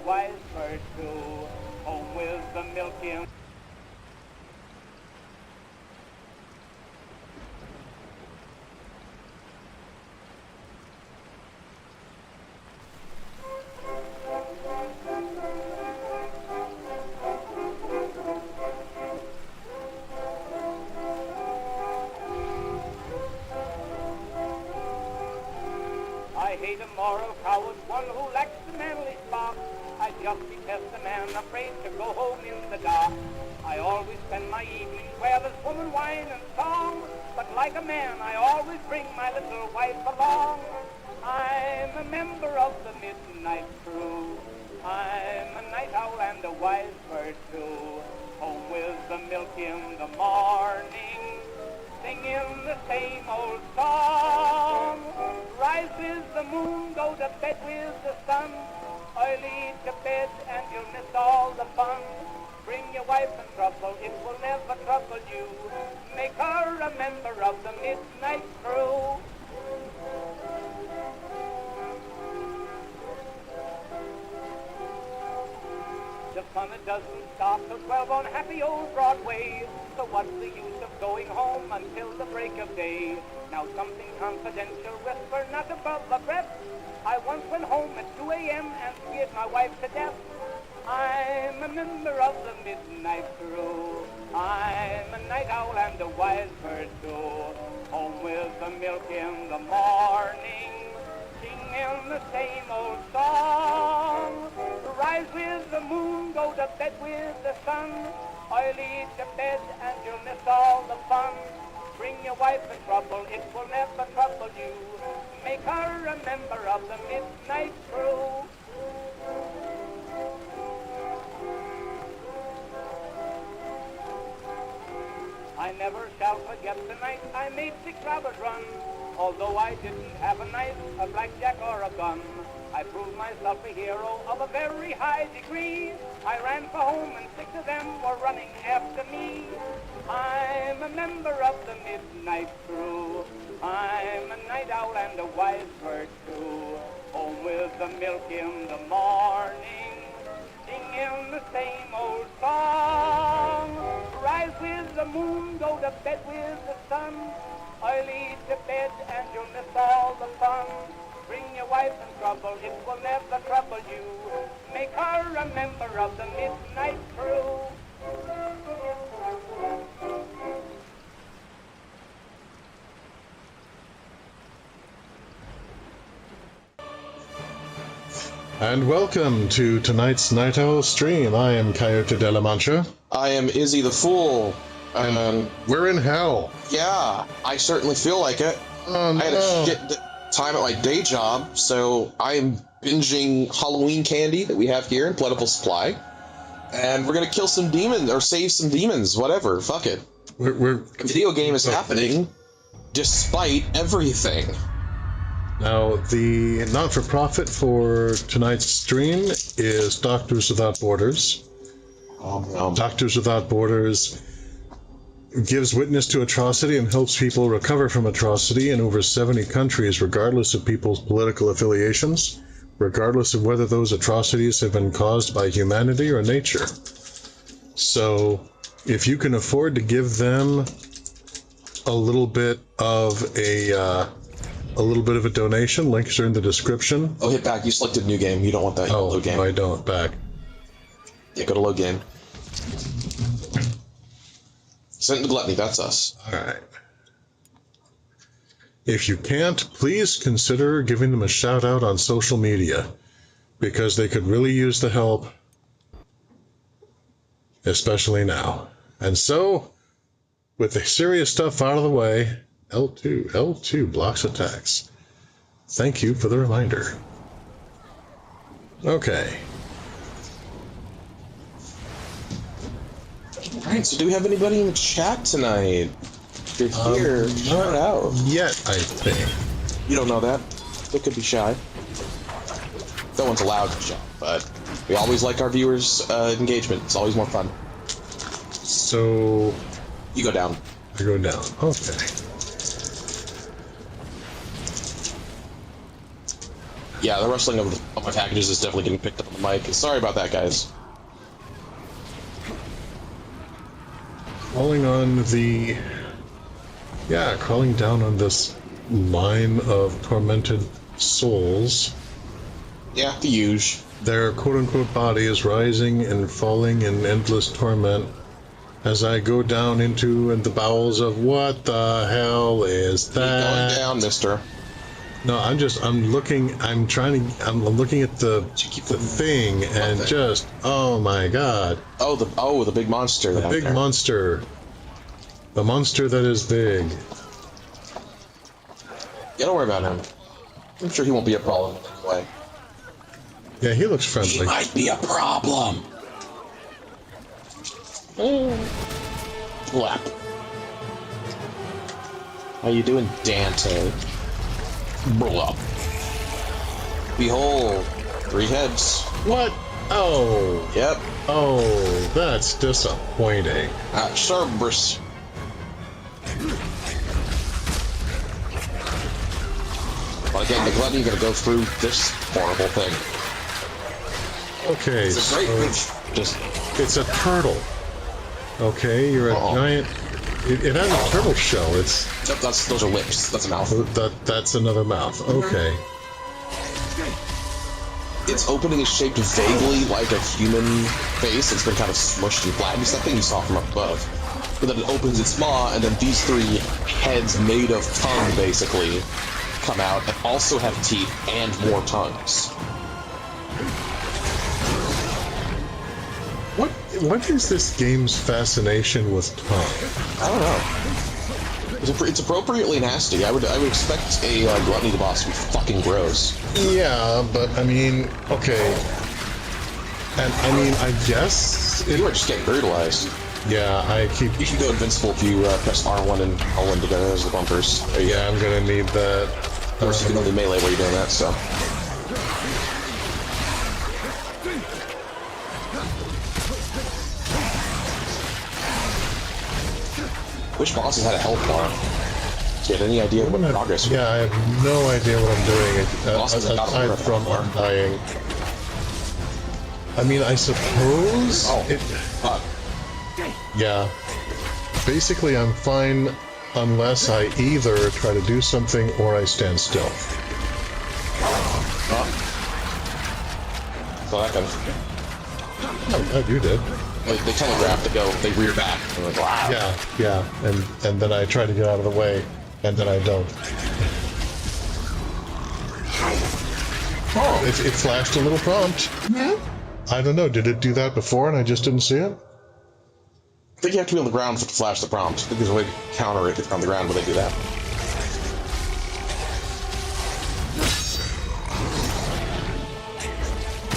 wise bird too. Home with the milking. I hate a moral coward, one who lacks the manly spark. I just detest a man afraid to go home in the dark. I always spend my evenings where there's woman, wine, and song. But like a man, I always bring my little wife along. I'm a member of the midnight crew. I'm a night owl and a wise bird too. Home with the milk in the morning, singing the same old song. Rise with the moon, go to bed with the sun. Early to bed and you'll miss all the fun. Bring your wife in trouble, it will never trouble you. Make her a member of the midnight crew. The fun it doesn't stop till 12 on happy old Broadway. So what's the use of going home until the break of day? Now something confidential, whisper not above the breath. I once went home at 2 a.m. and scared my wife to death. I'm a member of the midnight crew. I'm a night owl and a wise bird too. Home with the milk in the morning, singing the same old song. Rise with the moon, go to bed with the sun. Early to bed and you'll miss all the fun. Bring your wife in trouble, it will never trouble you. Make her a member of the midnight crew. I never shall forget the night I made 6 robbers run. Although I didn't have a knife, a blackjack, or a gun, I proved myself a hero of a very high degree. I ran for home and 6 of them were running after me. I'm a member of the midnight crew. I'm a night owl and a wise bird too. Home with the milk in the morning, singing the same old song. Rise with the moon, go to bed with the sun. Early to bed and you'll miss all the fun. Bring your wife in trouble, it will never trouble you. Make her a member of the midnight crew. And welcome to tonight's Nite Owl stream. I am Coyote de la Mancha. I am Izzy the Fool. And we're in hell. Yeah, I certainly feel like it. Oh, no. I had a shit time at my day job, so I am binging Halloween candy that we have here in plentiful supply. And we're gonna kill some demons, or save some demons, whatever, fuck it. Video game is happening, despite everything. Now, the not-for-profit for tonight's stream is Doctors Without Borders. Doctors Without Borders gives witness to atrocity and helps people recover from atrocity in over 70 countries, regardless of people's political affiliations, regardless of whether those atrocities have been caused by humanity or nature. So, if you can afford to give them a little bit of a donation, links are in the description. Oh, hit back. You selected new game. You don't want that. Oh, load game. I don't. Back. Yeah, go to load game. Send it to Gluttony. That's us. All right. If you can't, please consider giving them a shout out on social media, because they could really use the help, especially now. And so, with the serious stuff out of the way, L2 blocks attacks. Thank you for the reminder. Okay. Alright, so do we have anybody in the chat tonight? If you're here, shout out. Yet, I think. You don't know that. They could be shy. No one's allowed to shout, but we always like our viewers' engagement. It's always more fun. So... You go down. I go down. Okay. Yeah, the rustling of my packages is definitely getting picked up on the mic. Sorry about that, guys. Crawling down on this line of tormented souls. Yeah, the huge. Their quote-unquote body is rising and falling in endless torment as I go down into the bowels of what the hell is that? Keep going down, mister. No, I'm looking at the thing and thing? just, oh my god. Oh, the big monster. The big monster. The monster that is big. Yeah, don't worry about him. I'm sure he won't be a problem anyway. Yeah, he looks friendly. He might be a problem. Flap. How you doing, Dante? Blah. Behold, 3 heads. What? Oh. Yep. Oh, that's disappointing. Cerberus. But again, the Gluttony, you're gonna go through this horrible thing. Okay, It's a great it's a turtle. Okay, you're a giant. It has a turtle shell. Those are lips. That's a mouth. That's another mouth. Okay. Its opening is shaped vaguely like a human face. It's been kind of smushed and flattened. It's that thing you saw from above. But then it opens its maw, and then these 3 heads made of tongue, basically, come out and also have teeth and more tongues. What is this game's fascination with tongue? I don't know. It's appropriately nasty. I would expect a Gluttony the boss to be fucking gross. Yeah, but I mean, okay. And I mean, I guess You are just getting brutalized. Yeah, You can go invincible if you press R1 and L1 together as the bumpers. Yeah, I'm gonna need that. Of course, you can only melee while you're doing that, so. Which bosses had a health bar? Do you have any idea what progress? Yeah, I have no idea what I'm doing aside from health bar. dying. I mean, I suppose yeah. Basically, I'm fine unless I either try to do something or I stand still. So that kind of... Oh, you did. Like, they telegraph to go, they rear back. And like, wow. Yeah, and then I try to get out of the way, and then I don't. Oh, it flashed a little prompt. Mm-hmm. I don't know, did it do that before and I just didn't see it? I think you have to be on the ground for it to flash the prompt. I think there's a way to counter it if you're on the ground when they do that.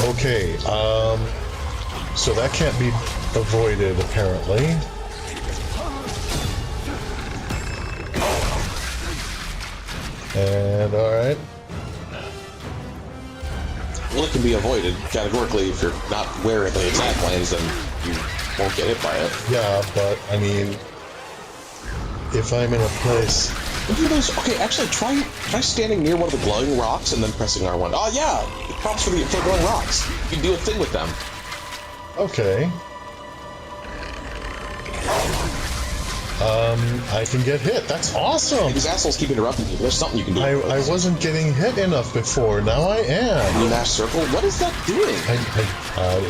Okay, so that can't be avoided, apparently. And, alright. Well, it can be avoided, categorically. If you're not aware of the attack lanes, then you won't get hit by it. Yeah, but, I mean, if I'm in a place... Okay, actually, try standing near one of the glowing rocks and then pressing R1. Oh, yeah! It prompts for the glowing rocks. You can do a thing with them. Okay. I can get hit. That's awesome! These assholes keep interrupting you. There's something you can do. I wasn't getting hit enough before. Now I am. You mash circle? What is that doing?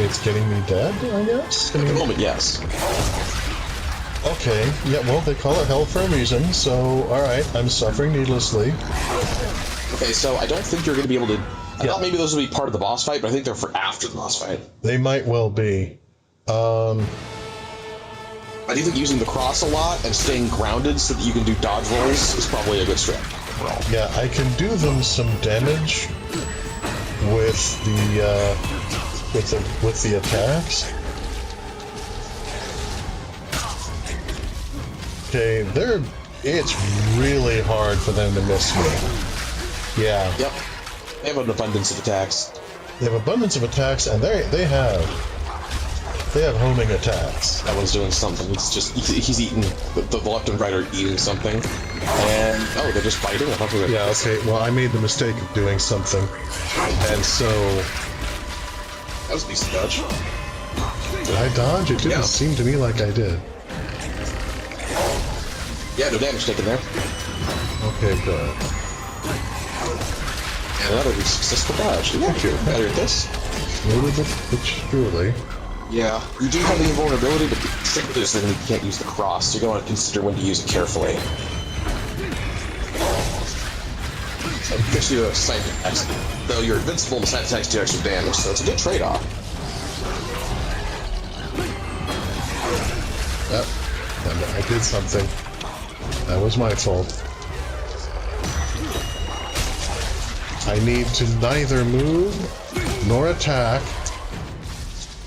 It's getting me dead, I guess? At the moment, yes. Okay. Yeah, well, they call it hell for a reason, so, alright. I'm suffering needlessly. Okay, so I don't think you're going to be able to... I thought maybe those would be part of the boss fight, but I think they're for after the boss fight. They might well be. I do think using the cross a lot and staying grounded so that you can do dodge rolls is probably a good strategy. Yeah, I can do them some damage with the attacks. Okay, it's really hard for them to miss me. Yeah. Yep. They have an abundance of attacks. They have abundance of attacks, and they have They have homing attacks. That one's doing something. It's just he's eating. The left and right are eating something, and oh, they're just biting. I thought they were. Yeah. Okay. Well, I made the mistake of doing something, and so That was a decent dodge. did I dodge? It didn't seem to me like I did. Yeah, no damage taken there. Okay, good. And another successful dodge. Yeah, Thank you. better at this. Slowly but surely. Yeah, you do have the invulnerability, but the trick is that you can't use the cross. So you're going to consider when to use it carefully. It gives you a side attacks, though you're invincible, the side attacks do extra damage, so it's a good trade-off. Yep. I did something. That was my fault. I need to neither move, nor attack,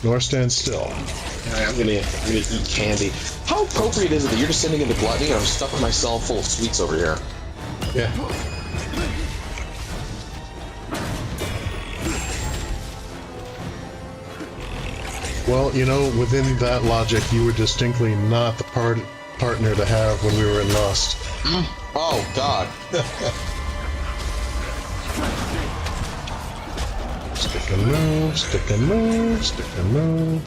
nor stand still. Alright, I'm gonna eat candy. How appropriate is it that you're descending into gluttony and I'm stuffing myself full of sweets over here? Yeah. Well, you know, within that logic, you were distinctly not the partner to have when we were in Lost. Oh, God. Stick and move, stick and move, stick and move.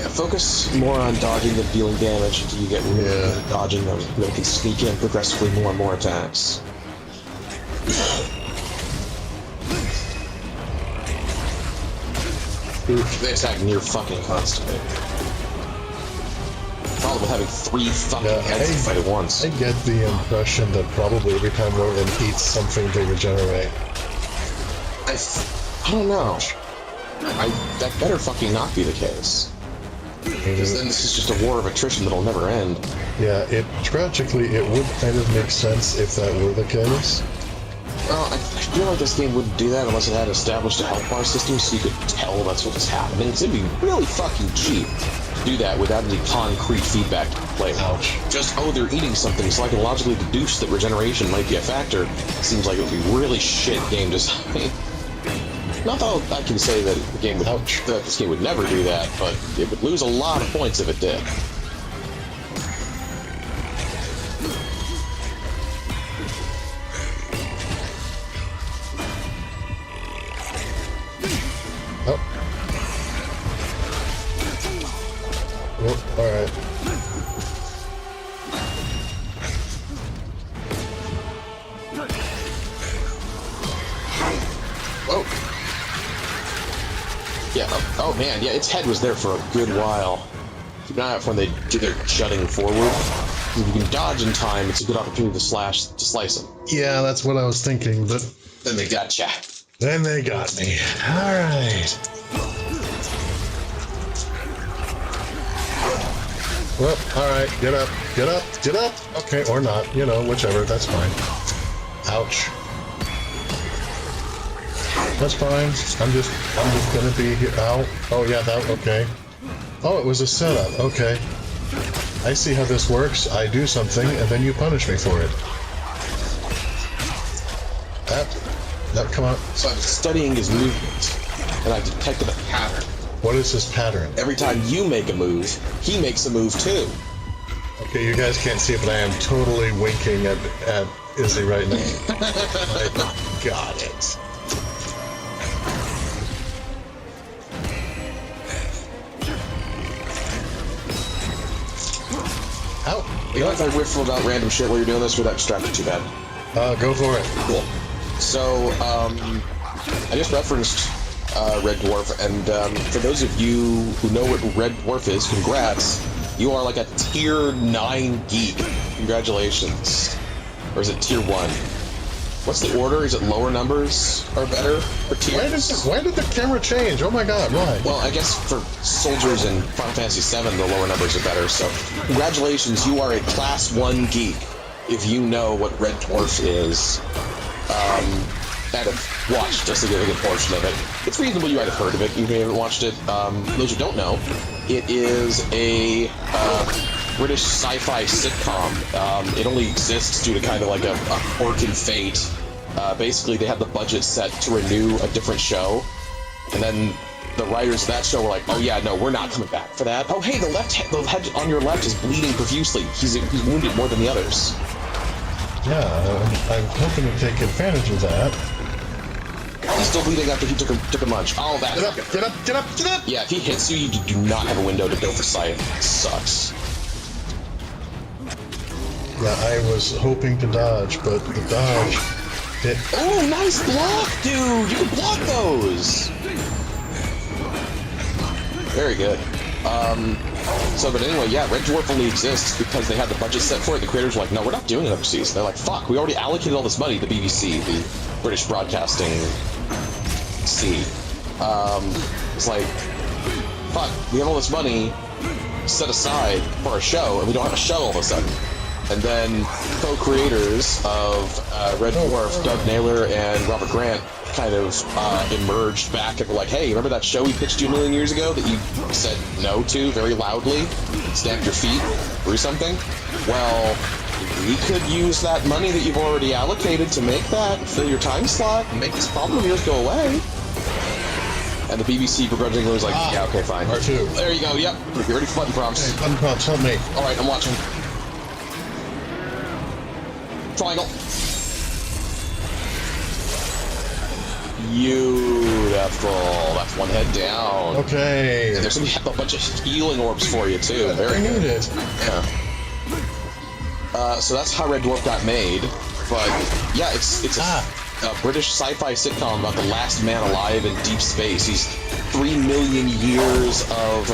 Focus more on dodging than dealing damage until you get really good at dodging them. Then you can sneak in progressively more and more attacks. They attack near fucking constantly. Problem with having 3 fucking heads to fight at once. I get the impression that probably every time one of them eats something, they regenerate. I don't know. That better fucking not be the case. Because then this is just a war of attrition that'll never end. Yeah, tragically, it would kind of make sense if that were the case. Well, I feel like this game wouldn't do that unless it had established a health bar system so you could tell that's what was happening. Because it'd be really fucking cheap to do that without any concrete feedback to the player. Ouch. Just, oh, they're eating something, so I can logically deduce that regeneration might be a factor. Seems like it would be really shit game design. Not that I can say that the game would, that this game would never do that, but it would lose a lot of points if it did. Oh. Oh, alright. Whoa. Yeah, oh man, yeah, its head was there for a good while. Keep an eye out for when they do their jutting forward. If you can dodge in time, it's a good opportunity to slice them. Yeah, that's what I was thinking, but... Then they gotcha. Then they got me. Alright. Well, alright, get up, get up, get up! Okay, or not, you know, whichever, that's fine. Ouch. That's fine. I'm just gonna be here. Ow. Oh yeah, okay. Oh, it was a setup. Okay. I see how this works. I do something, and then you punish me for it. That, come on. So I'm studying his movement, and I detected a pattern. What is this pattern? Every time you make a move, he makes a move too. Okay, you guys can't see it, but I am totally winking at Izzy right now. I got it. Ow. You know if I riff about random shit while you're doing this, or that distracted too bad? Go for it. Cool. So, I just referenced Red Dwarf, and for those of you who know what Red Dwarf is, congrats. You are like a tier 9 geek. Congratulations. Or is it tier 1? What's the order? Is it lower numbers are better for tiers? Why did the camera change? Oh my god, why? Well, I guess for soldiers in Final Fantasy VII, the lower numbers are better, so congratulations, you are a class 1 geek if you know what Red Dwarf is. and have watched a significant portion of it. It's reasonable you might have heard of it, even if you haven't watched it. Those who don't know, it is a British sci-fi sitcom. It only exists due to kind of like a quirk in fate. Basically, they had the budget set to renew a different show, and then the writers of that show were like, "Oh yeah, no, we're not coming back for that." Oh hey, the head on your left is bleeding profusely. He's wounded more than the others. Yeah, I'm hoping to take advantage of that. He's still bleeding after he took a munch. Oh, that. Get up! Yeah, if he hits you, you do not have a window to go for sight. It sucks. Yeah, I was hoping to dodge, but the dodge hit. Oh, nice block, dude! You can block those! Very good. But anyway, yeah, Red Dwarf only exists because they had the budget set for it. The creators were like, no, we're not doing another season. They're like, fuck, we already allocated all this money to the BBC, the British Broadcasting C. It's like, fuck, we have all this money set aside for a show, and we don't have a show all of a sudden. And then co-creators of Red Dwarf, Doug Naylor and Robert Grant, kind of emerged back and were like, hey, remember that show we pitched you a million years ago that you said no to very loudly, stamped your feet through something? Well, we could use that money that you've already allocated to make that, fill your time slot, and make this problem of yours go away. And the BBC begrudgingly was like, yeah, okay, fine. R2. There you go, yep. You're ready for button prompts. Hey, button prompts, help me. Alright, I'm watching. Triangle. Beautiful. That's one head down. Okay. And there's gonna be a bunch of healing orbs for you too. Very I need it. Yeah. So that's how Red Dwarf got made. But yeah, it's a British sci-fi sitcom about the last man alive in deep space. He's 3 million years of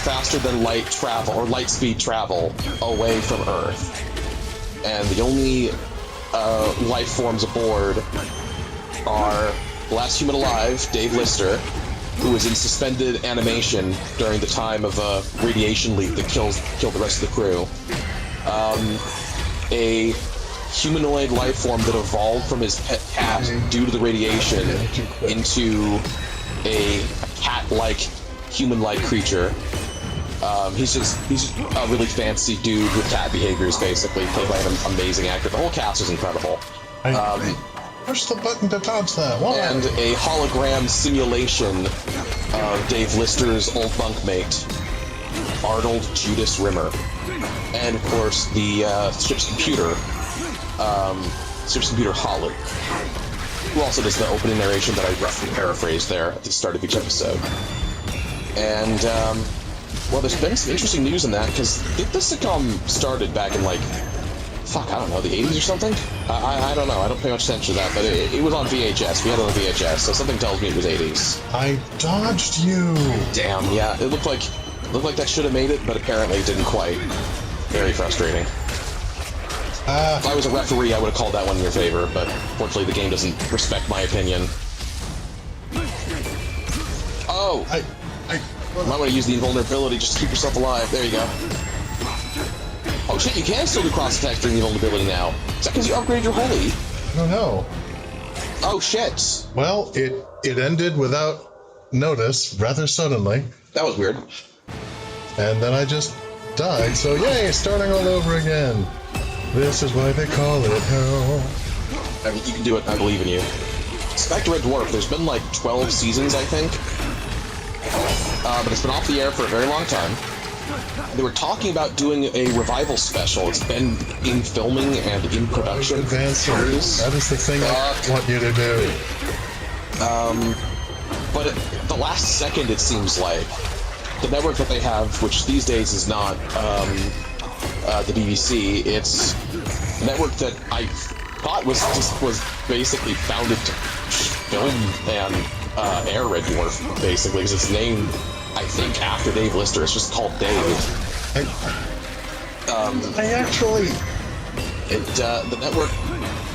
faster than light travel or light speed travel away from Earth. And the only life forms aboard are the last human alive, Dave Lister, who was in suspended animation during the time of a radiation leak that killed the rest of the crew. A humanoid life form that evolved from his pet cat due to the radiation into a cat-like, human-like creature. He's a really fancy dude with cat behaviors, basically, played by an amazing actor. The whole cast is incredible. Push the button to dodge that. Why? And a hologram simulation of Dave Lister's old bunkmate, Arnold Judas Rimmer. And, of course, the ship's computer Holly, who also does the opening narration that I roughly paraphrased there at the start of each episode. And, well, there's been some interesting news in that, because this sitcom started back in, like, I don't know, the 80s or something? I don't know, I don't pay much attention to that, but it was on VHS. We had it on VHS, so something tells me it was 80s. I dodged you! Damn, yeah, it looked like that should have made it, but apparently it didn't quite. Very frustrating. If I was a referee, I would have called that one in your favor, but fortunately the game doesn't respect my opinion. Oh! You might want to use the invulnerability just to keep yourself alive. There you go. Oh shit, you can still do cross attacks during the invulnerability now. Is that because you upgraded your holy? I don't know. Oh shit. Well, it ended without notice, rather suddenly. That was weird. And then I just died, so yay, starting all over again. This is why they call it hell. I mean, you can do it, I believe in you. Back to Red Dwarf, there's been like 12 seasons, I think. But it's been off the air for a very long time. They were talking about doing a revival special. It's been in filming and in production. Advanced series. That is the thing I want you to do. But at the last second, it seems like the network that they have, which these days is not the BBC, it's a network that I thought was basically founded to film and air Red Dwarf, basically, because it's named, I think, after Dave Lister. It's just called Dave. The network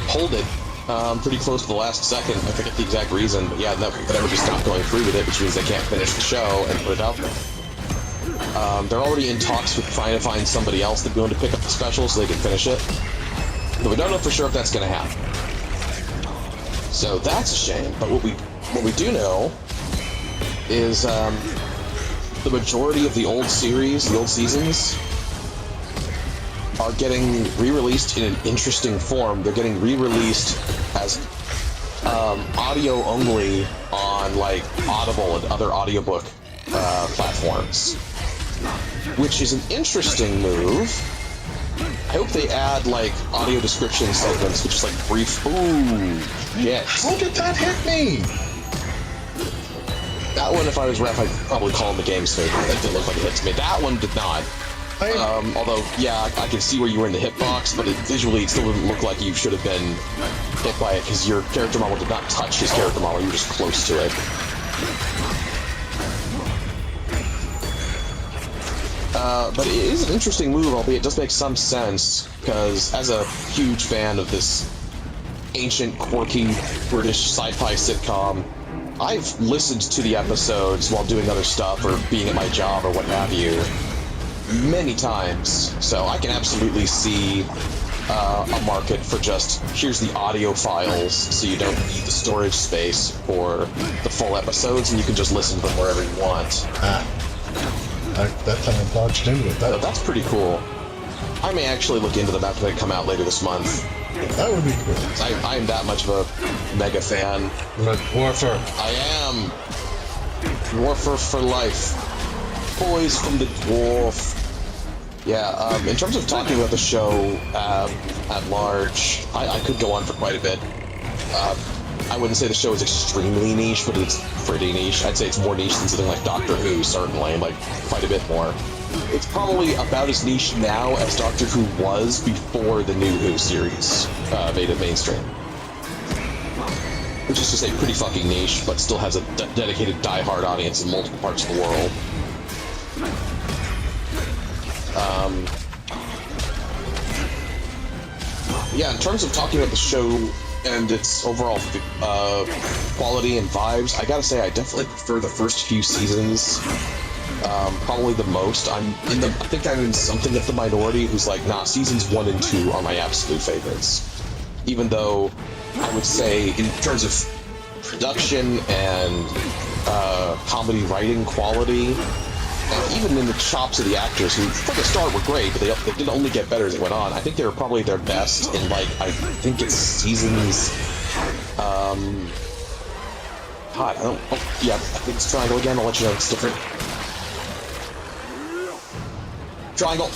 pulled it pretty close to the last second. I forget the exact reason, but yeah, the network just stopped going through with it, which means they can't finish the show and put it out there. They're already in talks with trying to find somebody else to be able to pick up the special so they can finish it. But we don't know for sure if that's going to happen. So that's a shame. But what we do know is the majority of the old series, the old seasons, are getting re-released in an interesting form. They're getting re-released as audio only on like Audible and other audiobook platforms, which is an interesting move. I hope they add like audio description segments, which is like brief. Ooh, yes. How did that hit me? That one, if I was ref, I'd probably call him the game's favorite. That didn't look like it hit to me. That one did not. Although, yeah, I can see where you were in the hitbox, but visually it still didn't look like you should have been hit by it, because your character model did not touch his character model, you were just close to it. But it is an interesting move, albeit it does make some sense, because as a huge fan of this ancient, quirky, British sci-fi sitcom, I've listened to the episodes while doing other stuff, or being at my job, or what have you, many times, so I can absolutely see a market for just, here's the audio files, so you don't need the storage space for the full episodes, and you can just listen to them wherever you want. That time I dodged into it. That's pretty cool. I may actually look into them after they come out later this month. That would be cool. I am that much of a mega fan. But Dwarfer. I am. Dwarfer for life. Boys from the Dwarf. Yeah, in terms of talking about the show at large, I could go on for quite a bit. I wouldn't say the show is extremely niche, but it's pretty niche. I'd say it's more niche than something like Doctor Who, certainly, like quite a bit more. It's probably about as niche now as Doctor Who was before the new Who series made it mainstream. Which is to say pretty fucking niche, but still has a dedicated die-hard audience in multiple parts of the world. Yeah, in terms of talking about the show and its overall quality and vibes, I gotta say I definitely prefer the first few seasons. Probably the most. I think I'm in something of the minority who's like, nah, seasons 1 and 2 are my absolute favorites. Even though I would say, in terms of production and comedy writing quality, and even in the chops of the actors, who for the start were great, but they did only get better as it went on. I think they were probably their best in, like, I think it's seasons. God, I don't. Oh, yeah, I think it's Triangle again. I'll let you know it's different. Triangle.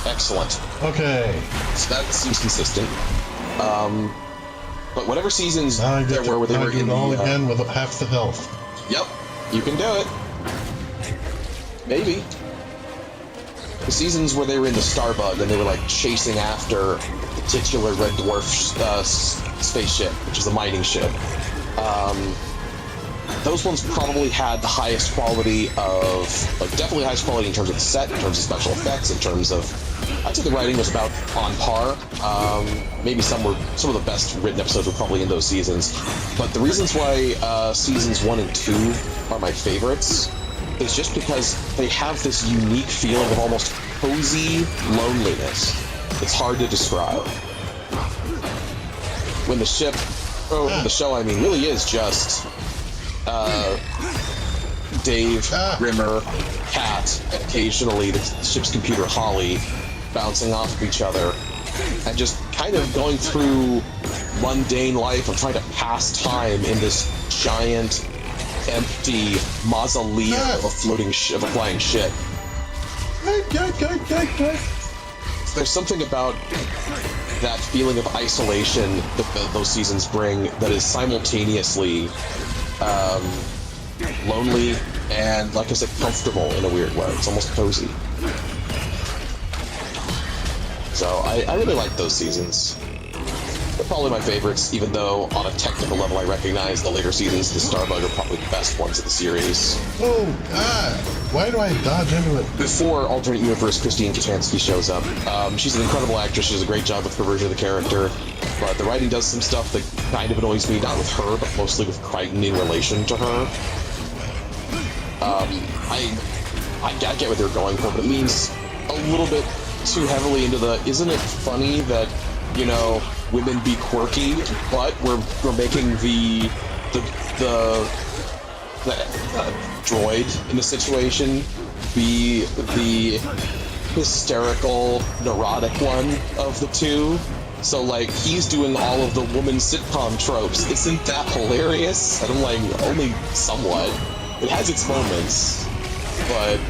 Excellent. Okay. So that seems consistent. But whatever seasons there were where they were in all again with half the health. Yep. You can do it. Maybe. The seasons where they were in the Starbug and they were like chasing after the titular Red Dwarf spaceship, which is a mining ship. Those ones probably had the highest quality of, like, definitely highest quality in terms of the set, in terms of special effects, in terms of, I'd say the writing was about on par. Maybe some of the best written episodes were probably in those seasons. But the reasons why seasons 1 and 2 are my favorites is just because they have this unique feeling of almost cozy loneliness. It's hard to describe. When the ship, the show, I mean, really is just Dave, Rimmer, Kat, and occasionally the ship's computer, Holly, bouncing off of each other, and just kind of going through mundane life of trying to pass time in this giant, empty mausoleum of a flying ship. There's something about that feeling of isolation that those seasons bring that is simultaneously lonely and, like I said, comfortable in a weird way. It's almost cozy. So I really like those seasons. They're probably my favorites, even though on a technical level I recognize the later seasons, the Starbug, are probably the best ones of the series. Oh, God! Why do I dodge into it? Before Alternate Universe Christine Kachansky shows up, she's an incredible actress. She does a great job with the version of the character, but the writing does some stuff that kind of annoys me, not with her, but mostly with Crichton in relation to her. I get what they're going for, but it leans a little bit too heavily into the, isn't it funny that, you know, women be quirky, but we're making the droid in the situation be the hysterical, neurotic one of the two. So, like, he's doing all of the woman sitcom tropes. Isn't that hilarious? And I'm like, only somewhat. It has its moments, but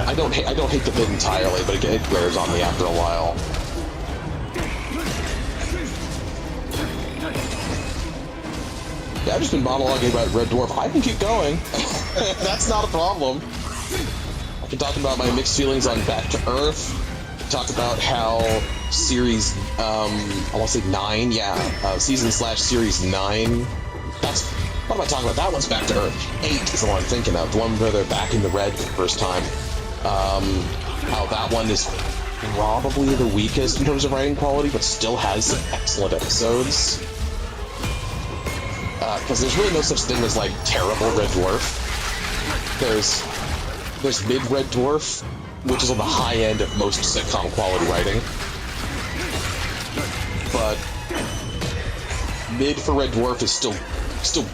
I don't hate the bit entirely. But it wears on me after a while. Yeah, I've just been monologuing about Red Dwarf. I can keep going. That's not a problem. I can talk about my mixed feelings on Back to Earth. Talk about how series, I want to say 9, season/series 9. What am I talking about? That one's Back to Earth. 8 is the one I'm thinking of. The one where they're back in the red for the first time. How that one is probably the weakest in terms of writing quality, but still has some excellent episodes. Because there's really no such thing as, like, terrible Red Dwarf. There's mid-Red Dwarf, which is on the high end of most sitcom quality writing. But mid for Red Dwarf is still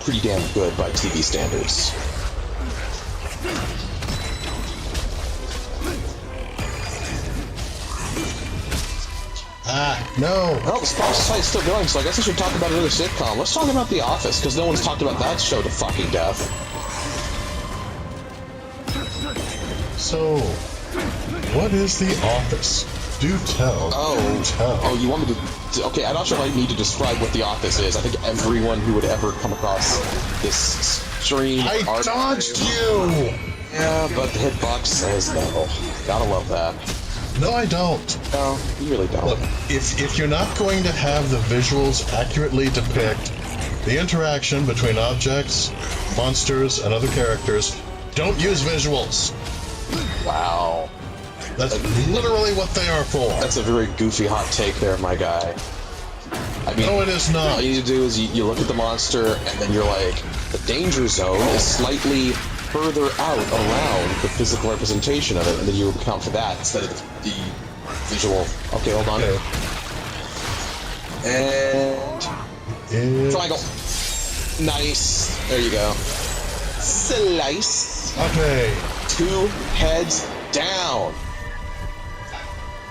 pretty damn good by TV standards. No. Oh, the spotlight's still going, so I guess I should talk about another sitcom. Let's talk about The Office, because no one's talked about that show to fucking death. So, what is The Office? Do tell. Oh, do tell. Oh, you want me to... Okay, I'm not sure if I need to describe what The Office is. I think everyone who would ever come across this stream... I dodged you! Yeah, but the hitbox says no. Gotta love that. No, I don't. No, you really don't. Look, if you're not going to have the visuals accurately depict the interaction between objects, monsters, and other characters, don't use visuals. Wow. That's literally what they are for. That's a very goofy hot take there, my guy. I mean, no, it is not. All you need to do is you look at the monster, and then you're like, the danger zone is slightly further out around the physical representation of it, and then you account for that instead of the visual. Okay, hold on. Okay. And... triangle. Nice. There you go. Slice. Okay. 2 heads down.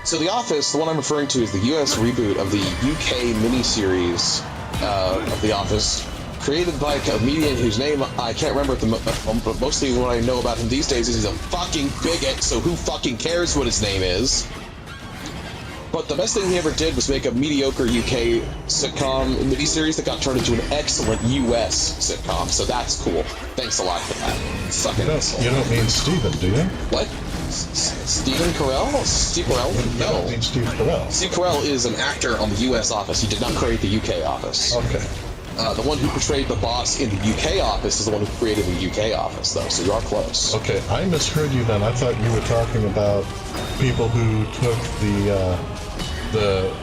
So The Office, the one I'm referring to, is the US reboot of the UK miniseries of The Office, created by a comedian whose name I can't remember at the moment, but mostly what I know about him these days is he's a fucking bigot, so who fucking cares what his name is? But the best thing he ever did was make a mediocre UK sitcom miniseries that got turned into an excellent US sitcom, so that's cool. Thanks a lot for that. Fucking asshole. You don't mean Steven, do you? What? Stephen Carell? Steve Carell? No. You don't mean Steve Carell. Steve Carell is an actor on the US Office. He did not create the UK Office. Okay. The one who portrayed the boss in the UK Office is the one who created the UK Office, though, so you are close. Okay, I misheard you then. I thought you were talking about people who took the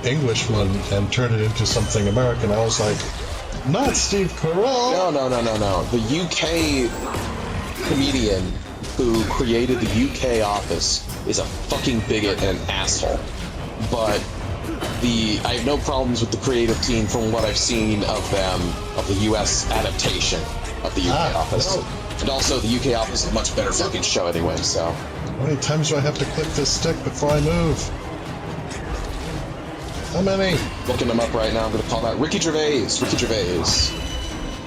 English one and turned it into something American. I was like, not Steve Carell. No. The UK comedian who created the UK Office is a fucking bigot and an asshole. But I have no problems with the creative team from what I've seen of them, of the US adaptation of the UK Office. No. And also, the UK Office is a much better fucking show anyway, so... How many times do I have to click this stick before I move? How many? Looking them up right now, I'm gonna call that Ricky Gervais.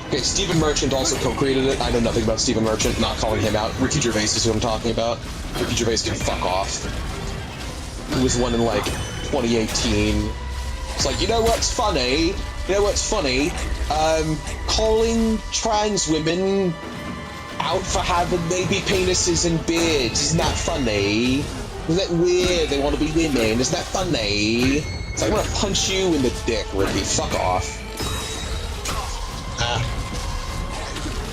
Okay, Stephen Merchant also co-created it. I know nothing about Stephen Merchant, not calling him out. Ricky Gervais is who I'm talking about. Ricky Gervais can fuck off. He was one in, like, 2018. It's like, you know what's funny? Calling trans women out for having maybe penises and beards. Isn't that funny? Isn't that weird? They want to be women. Isn't that funny? It's like, I'm gonna punch you in the dick, Ricky. Fuck off.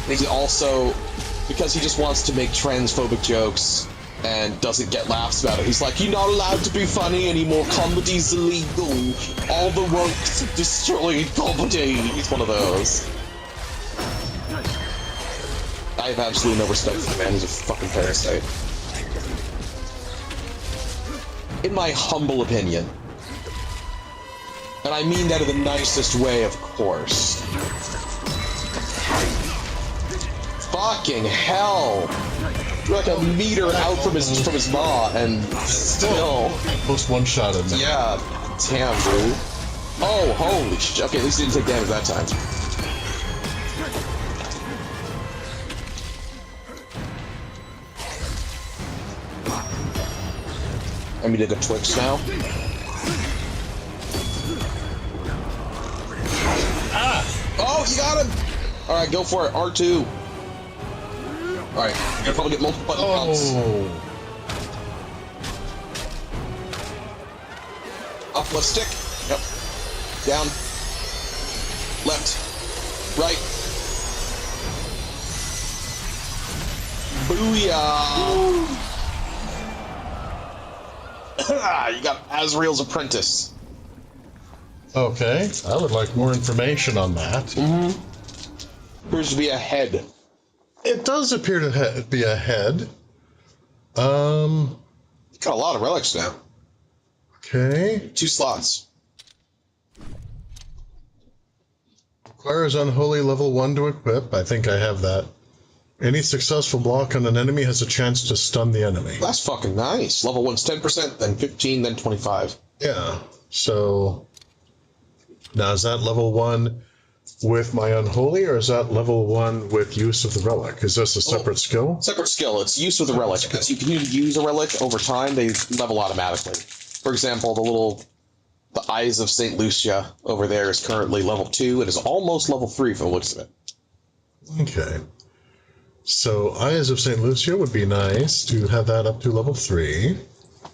He also, because he just wants to make transphobic jokes and doesn't get laughs about it, he's like, you're not allowed to be funny anymore, comedy's illegal, all the works have destroyed comedy. He's one of those. I have absolutely no respect for the man. He's a fucking parasite. In my humble opinion. And I mean that in the nicest way, of course. Fucking hell! You're like a meter out from his maw, and still... Almost one-shot him. Yeah, damn, dude. Oh, holy shit. Okay, at least he didn't take damage that time. I mean, did a Twix now? Oh, you got him! Alright, go for it. R2. Alright, you're gonna probably get multiple button pumps. Up, left stick. Yep. Down. Left. Right. Booyah! You got Azrael's apprentice. Okay, I would like more information on that. Mm-hmm. Appears to be a head. It does appear to be a head. Got a lot of relics now. Okay. 2 slots. Requires unholy level 1 to equip. I think I have that. Any successful block on an enemy has a chance to stun the enemy. That's fucking nice. Level 1's 10%, then 15, then 25. Yeah. So now is that level 1 with my unholy, or is that level 1 with use of the relic? Is this a separate skill? Separate skill. It's use of the relic. As you continue to use a relic over time, they level automatically. For example, the Eyes of St. Lucia over there is currently level 2. It is almost level 3 from the looks of it. Okay. So Eyes of St. Lucia would be nice to have that up to level 3.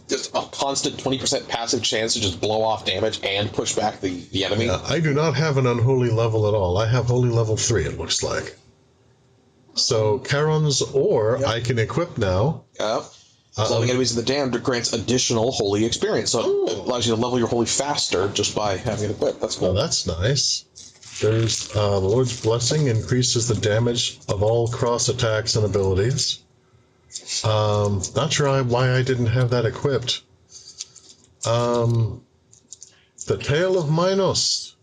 Just a constant 20% passive chance to just blow off damage and push back the enemy. Yeah, I do not have an unholy level at all. I have holy level 3, it looks like. So Charon's Ore I can equip now. Yep. Blowing enemies in the damned grants additional holy experience. So it allows you to level your holy faster just by having it equipped. That's cool. Oh, that's nice. There's the Lord's Blessing increases the damage of all cross attacks and abilities. Not sure why I didn't have that equipped. The Tale of Minos.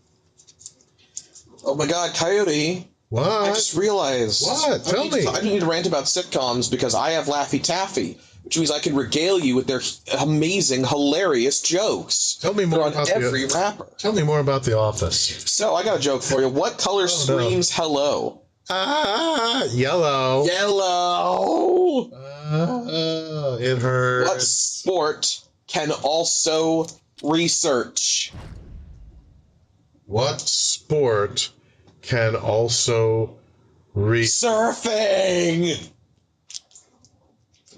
Oh my god, Coyote. What? I just realized. What? Tell me. I don't need to rant about sitcoms because I have Laffy Taffy, which means I can regale you with their amazing, hilarious jokes. Tell me more about every rapper. Tell me more about The Office. So I got a joke for you. What color screams hello? Yellow. Yellow. It hurts. What sport can also research? What sport can also surfing?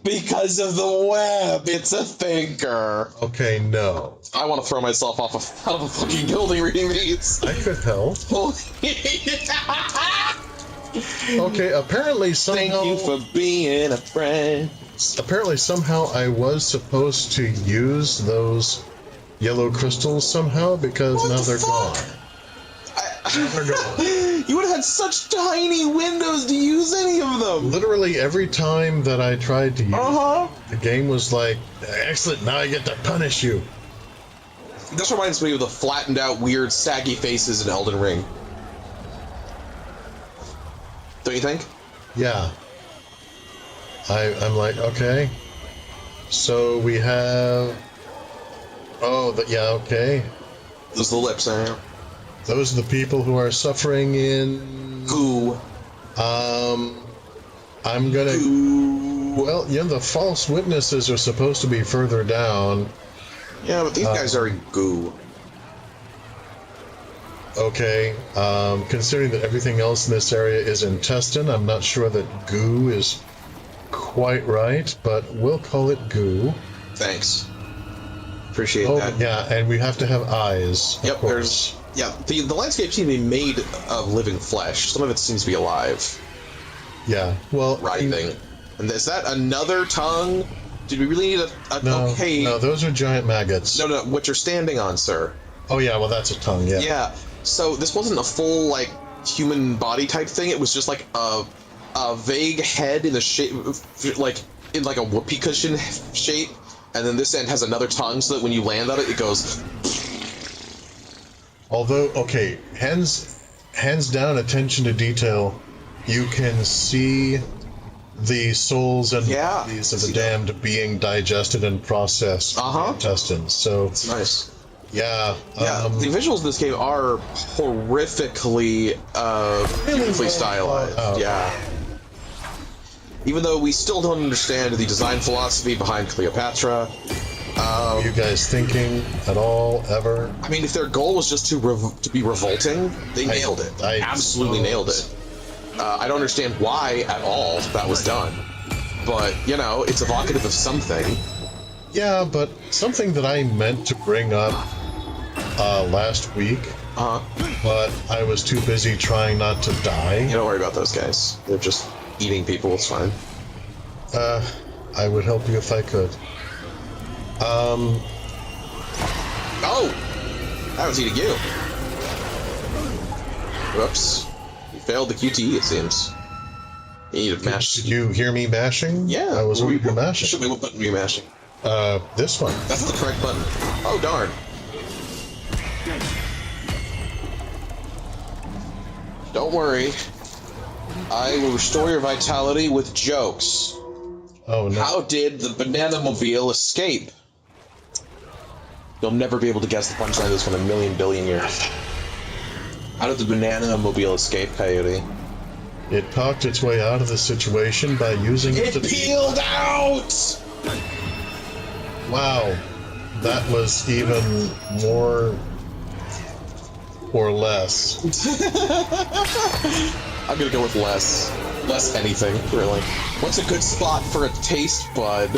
Because of the web. It's a thinker. Okay, no. I want to throw myself out of a fucking building reading these. I could help. Okay, apparently somehow... Thank you for being a friend. Apparently somehow I was supposed to use those yellow crystals somehow because now they're gone. They're gone. You would have had such tiny windows to use any of them. Literally every time that I tried to use it, the game was like, excellent, now I get to punish you. This reminds me of the flattened out, weird, saggy faces in Elden Ring. Don't you think? Yeah. I'm like, okay. So we have... Oh, yeah, okay. Those are the lips there. Those are the people who are suffering in... Goo. I'm gonna... Goo. Well, yeah, the false witnesses are supposed to be further down. Yeah, but these guys are in goo. Okay, considering that everything else in this area is intestine, I'm not sure that goo is quite right, but we'll call it goo. Thanks. Appreciate that. Yeah, and we have to have eyes. Yep, there's... Yeah, the landscape seems to be made of living flesh. Some of it seems to be alive. Yeah, well... Writhing. And is that another tongue? Did we really need a no, okay... No, those are giant maggots. No, what you're standing on, sir. Oh yeah, well that's a tongue, yeah. Yeah, so this wasn't a full, like, human body type thing. It was just like a vague head in the shape, like, in like a whoopee cushion shape. And then this end has another tongue so that when you land on it, it goes... Although, okay, hands down, attention to detail, you can see the souls and bodies of the damned being digested and processed in the intestines. So it's nice. Yeah. The visuals of this game are horrifically, beautifully stylized. Yeah. Even though we still don't understand the design philosophy behind Cleopatra. Are you guys thinking at all, ever? I mean, if their goal was just to be revolting, they nailed it. Absolutely nailed it. I don't understand why at all that was done. But, you know, it's evocative of something. Yeah, but something that I meant to bring up last week, but I was too busy trying not to die. You don't worry about those guys. They're just eating people, it's fine. I would help you if I could. Oh! I was eating you. Whoops. You failed the QTE, it seems. You need to mash. Did you hear me mashing? Yeah. I was already mashing. Show me what button were you mashing? This one. That's the correct button. Oh, darn. Don't worry. I will restore your vitality with jokes. Oh, no. How did the banana mobile escape? You'll never be able to guess the punchline of this one in a million billion years. How did the banana mobile escape, Coyote? It talked its way out of the situation by using it to... peeled out! Wow. That was even more... or less. I'm gonna go with less. Less anything, really. What's a good spot for a taste bud?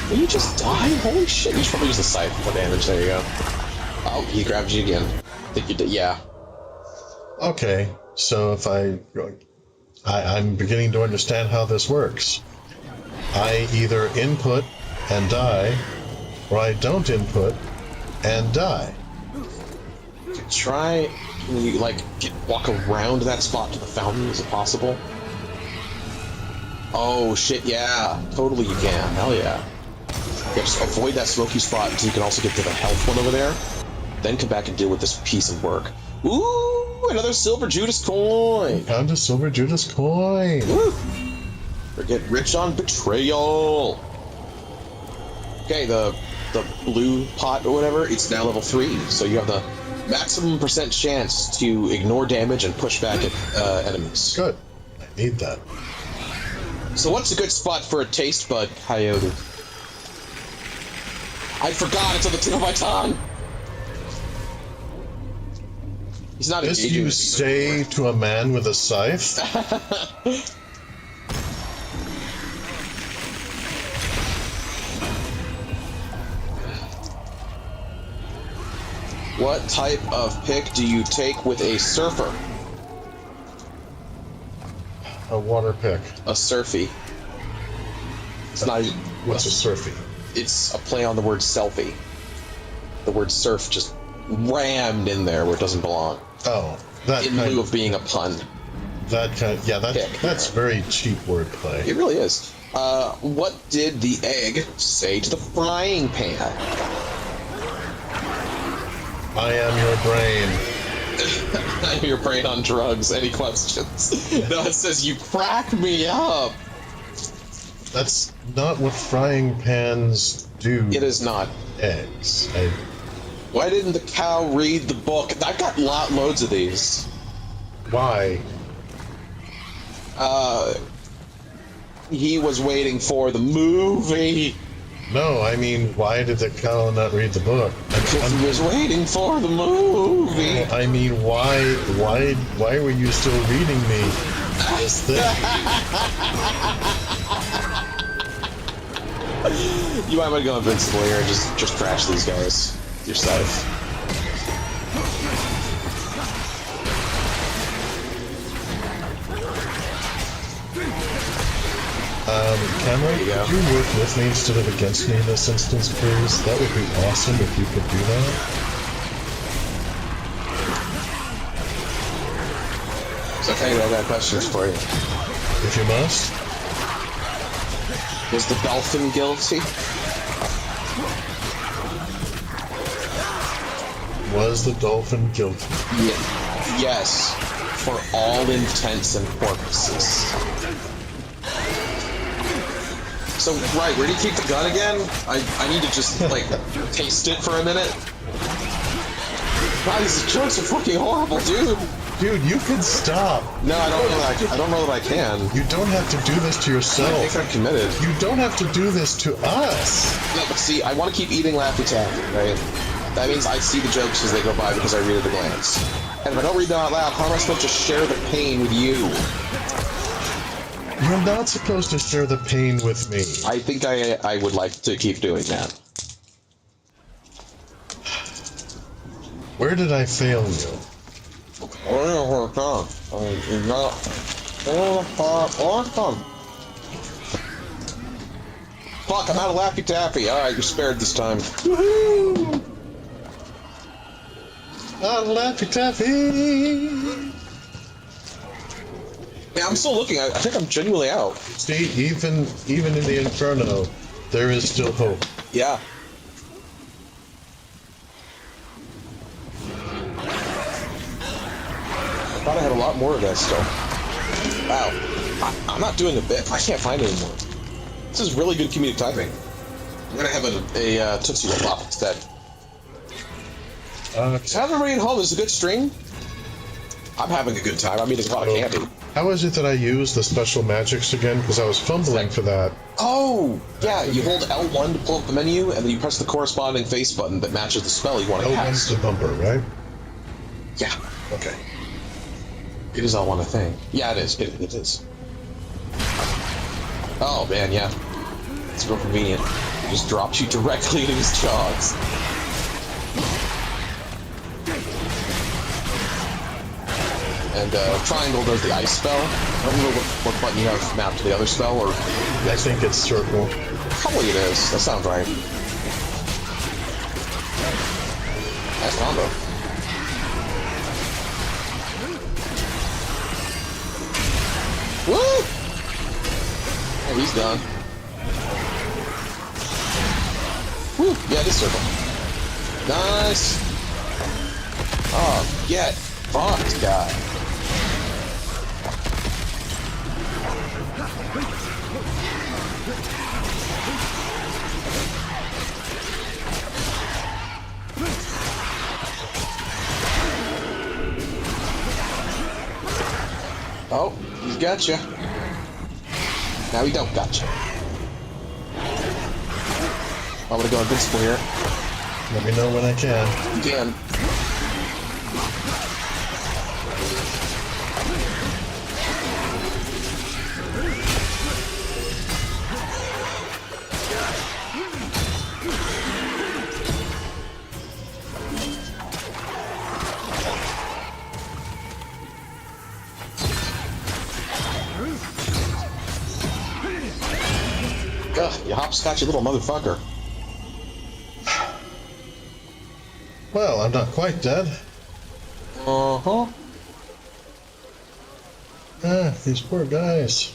Will you just die? Holy shit, you should probably use a scythe for damage, there you go. Oh, he grabbed you again. I think you did, yeah. Okay, so if I'm beginning to understand how this works. I either input and die, or I don't input and die. Try, can you, like, walk around that spot to the fountain? Is it possible? Oh, shit, yeah. Totally you can. Hell yeah. Yeah, just avoid that smoky spot until you can also get to the health one over there. Then come back and deal with this piece of work. Ooh, another silver Judas coin! Found a silver Judas coin! Woo! Or get rich on betrayal! Okay, the blue pot or whatever, it's now level 3, so you have the maximum % chance to ignore damage and push back at enemies. Good. I need that. So what's a good spot for a taste bud, Coyote? I forgot, it's on the tip of my tongue! He's not This engaging. you say to a man with a scythe? What type of pick do you take with a surfer? A water pick. A surfy. It's not. What's a surfy? It's a play on the word selfie. The word surf just rammed in there where it doesn't belong. Oh, that in lieu of being a pun. That kind. Yeah, that's very cheap wordplay. It really is. What did the egg say to the frying pan? I am your brain. I'm your brain on drugs. Any questions? No, it says you crack me up. That's not what frying pans do. It is not. Eggs. Why didn't the cow read the book? I've got loads of these. Why? He was waiting for the movie. No, I mean, why did the cow not read the book? Because he was waiting for the movie. I mean, why were you still reading me this thing? You might want to go invincible here and just crash these guys. Your scythe. Cameron, could you work with me instead of against me in this instance, please? That would be awesome if you could do that. So, okay, I got questions for you. If you must. Was the dolphin guilty? Was the dolphin guilty? Yes, for all intents and purposes. So, right, where do you keep the gun again? I need to just, like, taste it for a minute. God, these jokes are fucking horrible, dude. Dude, you can stop. No, I don't know that I can. You don't have to do this to yourself. I think I'm committed. You don't have to do this to us. Yeah, but see, I want to keep eating Laffy Taffy, right? That means I see the jokes as they go by because I read at a glance. And if I don't read them out loud, how am I supposed to share the pain with you? You're not supposed to share the pain with me. I think I would like to keep doing that. Where did I fail you? Fuck, I'm out of Laffy Taffy. Alright, you're spared this time. Woohoo! Out of Laffy Taffy! Yeah, I'm still looking. I think I'm genuinely out. See, even in the Inferno, there is still hope. Yeah. I thought I had a lot more of that still. Wow. I'm not doing a bit. I can't find it anymore. This is really good comedic typing. I'm gonna have a Tootsie Roll Pop instead. So how's everybody at home? Is it a good stream? I'm having a good time. I'm eating a lot of candy. How is it that I use the special magics again? Because I was fumbling for that. Oh! Yeah, you hold L1 to pull up the menu, and then you press the corresponding face button that matches the spell you want to L1's cast. the bumper, right? Yeah. Okay. It is L1, I think. Yeah, it is. It is. Oh, man, yeah. It's real convenient. It just drops you directly into his jaws. And triangle does the ice spell. I don't know what button you have mapped to the other spell, or... I think it's circle. Probably it is. That sounds right. Nice combo. Woo! Oh, he's done. Woo! Yeah, it is circle. Nice! Oh, get fucked, guy. Oh, he's got you. Now he don't got you. I'm gonna go invincible here. Let me know when I can. You can. Ugh, you hopscotch, you little motherfucker. Well, I'm not quite dead. Uh-huh. These poor guys.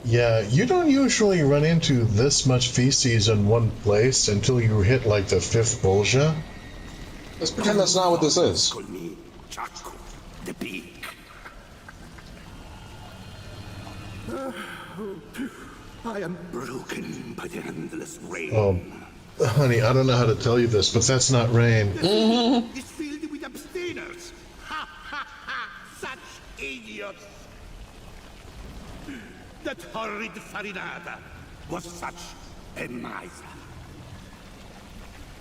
Yeah, you don't usually run into this much feces in one place until you hit like the 5th bullseye. Let's pretend that's not what this is. Call me Chaco, the pig. I am broken by the endless rain. Oh, honey, I don't know how to tell you this, but that's not rain. Is filled with abstainers. Ha ha ha! Such idiots! That horrid Farinata was such a miser.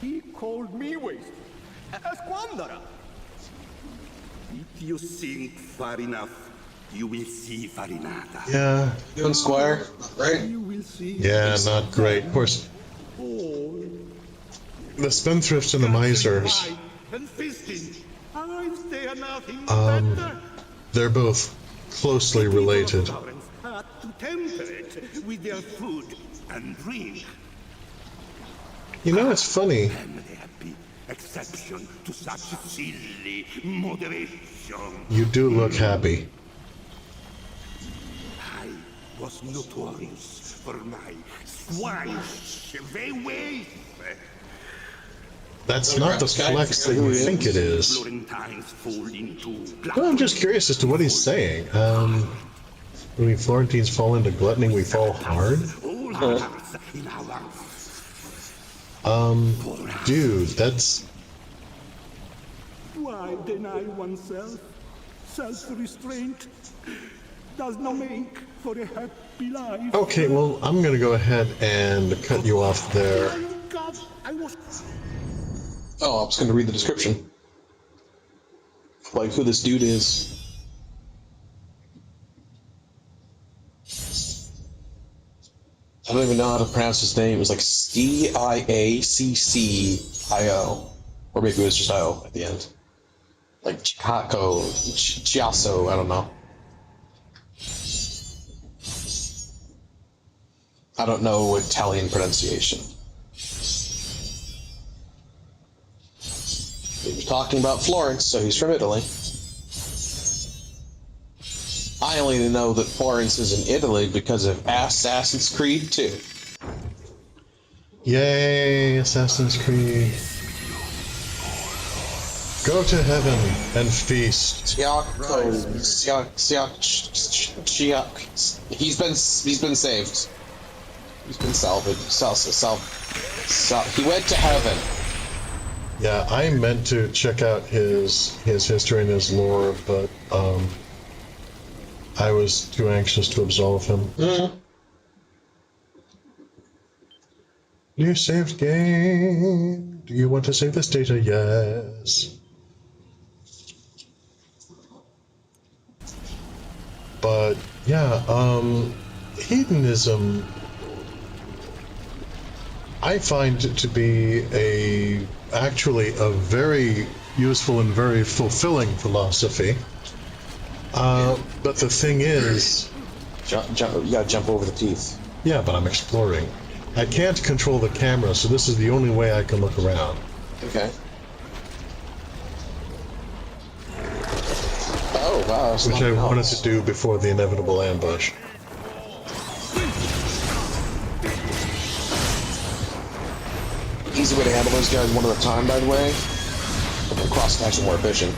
He called me wasted, a squanderer. If you think far enough, you will see Farinata. Yeah. Doing Squire, right? You will see. Yeah, not great. Of course, All the spendthrifts and the misers, and feasting. I stay nothing Um, better. they're both closely related. People of Florence had to temper it with their food and drink. You know, it's funny. And they have been exception to such silly moderation. You do look happy. I was notorious for my swinish ways. That's not the flex that you think it is. Florentines fall into Well, I'm just curious as to what he's saying. When we Florentines fall into gluttony, we fall hard? all hearts in our Dude, that's... Why deny oneself? Self-restraint does not make for a happy life. Okay, well, I'm gonna go ahead and cut you off there. God, I was... Oh, I was going to read the description. Like who this dude is. I don't even know how to pronounce his name. It was like Ciaccio. Or maybe it was just I-O at the end. Like Chicago, Chiasso, I don't know. I don't know Italian pronunciation. He was talking about Florence, so he's from Italy. I only know that Florence is in Italy because of Assassin's Creed 2. Yay, Assassin's Creed. Go to heaven and feast. He's been saved. He's been salvaged. He went to heaven. Yeah, I meant to check out his history and his lore, but I was too anxious to absolve him. Mm-hmm. New saved game. Do you want to save this data? Yes. But yeah, hedonism, I find it to be actually a very useful and very fulfilling philosophy. But the thing is... You gotta jump over the teeth. Yeah, but I'm exploring. I can't control the camera, so this is the only way I can look around. Okay. Oh, wow. Which I wanted to do before the inevitable ambush. Easy way to handle those guys one at a time, by the way. Cross attacks are more efficient.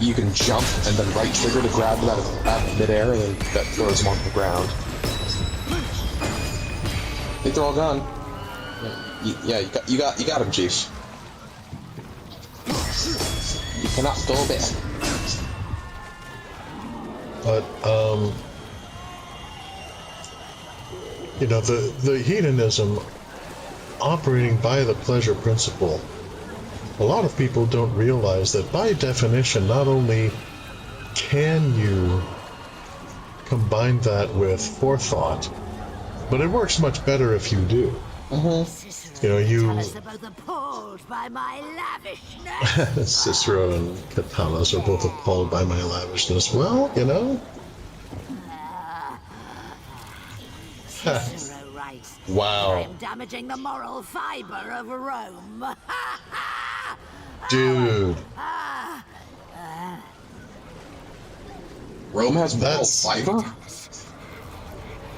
You can jump and then right trigger to grab them out of midair, and then that throws them onto the ground. I think they're all gone. Yeah, you got him, Chief. You cannot go back. But you know, the hedonism operating by the pleasure principle. A lot of people don't realize that by definition, not only can you combine that with forethought, but it works much better if you do. Mm-hmm. You know, you... Appalled by my lavishness. Cicero and Catullus are both appalled by my lavishness. Well, you know... Cicero writes, Wow. I'm damaging the moral fiber of Rome. Dude. Rome has moral That's- fiber?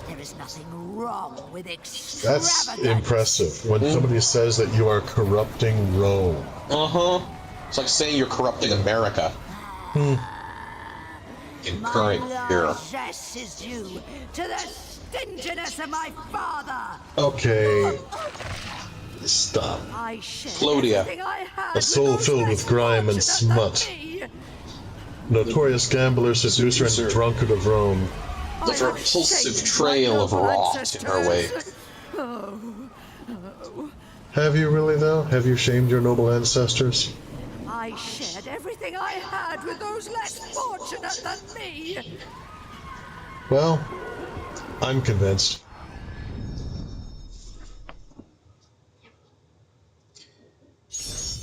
There is nothing wrong with extravagance. That's impressive. When somebody says that you are corrupting Rome. Uh-huh. It's like saying you're corrupting America. In current era. My largesse is due to the stinginess of my father. Okay. Stop. I shared Claudia. everything I had A soul with those filled less with grime and fortunate than smut. me. Notorious gambler, seducer, and drunkard of Rome. The repulsive trail of rot in her wake. Have you really, though? Have you shamed your noble ancestors? I shared everything I had with those less fortunate than me. Well, I'm convinced.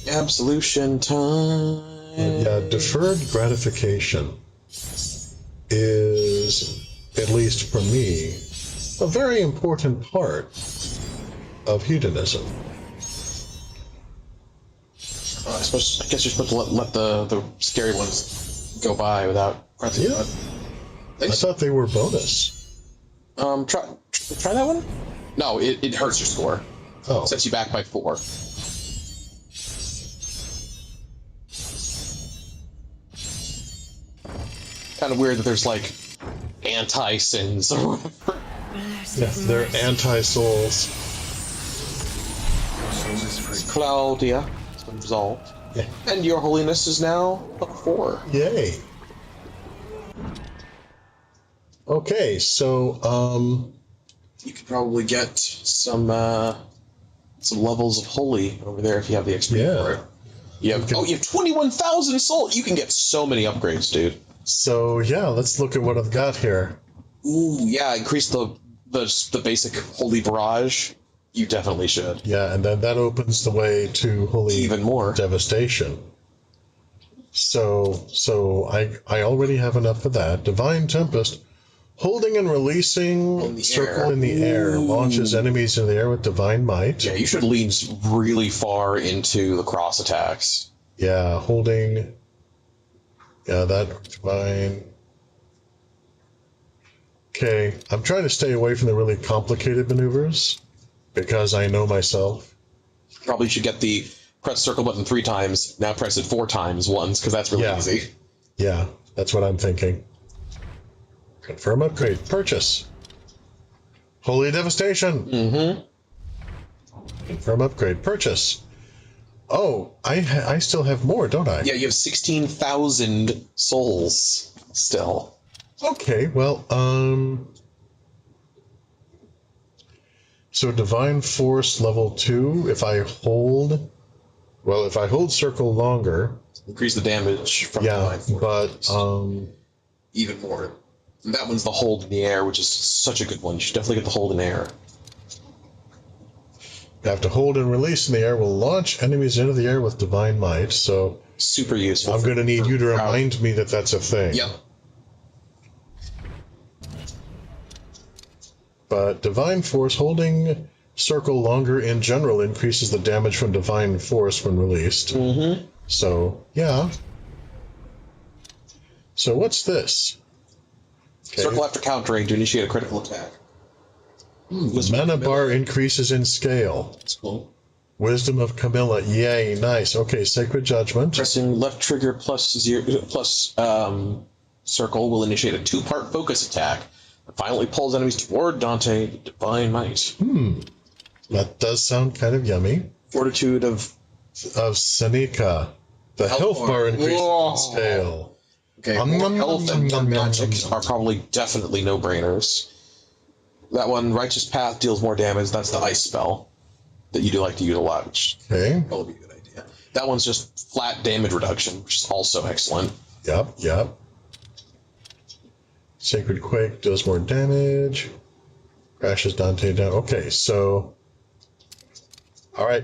Absolution time. Yeah, deferred gratification is, at least for me, a very important part of hedonism. I guess you're supposed to let the scary ones go by without pressing Yeah. I thought they were bonus. Try that one? No, it hurts your score. Oh. Sets you back by 4. Kind of weird that there's like anti-sins or whatever. Yeah, they're anti-souls. Claudia has been resolved. Yeah. And your holiness is now up 4. Yay. Okay, so You could probably get some levels of holy over there if you have the XP Yeah. for it. You have 21,000 soul. You can get so many upgrades, dude. so yeah, let's look at what I've got here. Ooh, yeah, increase the basic holy barrage. You definitely should. Yeah, and then that opens the way to holy Even more. devastation. So I already have enough of that. Divine Tempest. Holding and releasing circle in the air. Launches enemies in the air with divine might. Yeah, you should lean really far into the cross attacks. Yeah, holding. Yeah, that divine. Okay, I'm trying to stay away from the really complicated maneuvers because I know myself. Probably should get the press circle button 3 times, now press it 4 times once, because that's really easy. Yeah, that's what I'm thinking. Confirm upgrade. Purchase. Holy Devastation. Mm-hmm. Confirm upgrade. Purchase. Oh, I still have more, don't I? Yeah, you have 16,000 souls still. Okay, well, so Divine Force level 2, if I hold circle longer. Increase the damage from Yeah, Divine Force. but, even more. And that one's the hold in the air, which is such a good one. You should definitely get the hold in air. you have to hold and release in the air will launch enemies into the air with divine might, so Super useful. I'm going to need you to crowd. remind me that that's a thing. Yep. But Divine Force holding circle longer in general increases the damage from Divine Force when released. Mm-hmm. So, yeah. So what's this? Okay. Circle after countering to initiate a critical attack. Mana bar increases in scale. That's cool. Wisdom of Camilla. Yay, nice. Okay, Sacred Judgment. Pressing left trigger plus circle will initiate a 2-part focus attack that violently pulls enemies toward Dante with divine might. That does sound kind of yummy. Fortitude of Seneca. The health bar increases in scale. Okay, health and gun magic are probably definitely no-brainers. That one, Righteous Path, deals more damage. That's the ice spell that you do like to use a lot, which Okay. would probably be a good idea. That one's just flat damage reduction, which is also excellent. Yep. Sacred Quake does more damage. Crashes Dante down. Okay, so... Alright.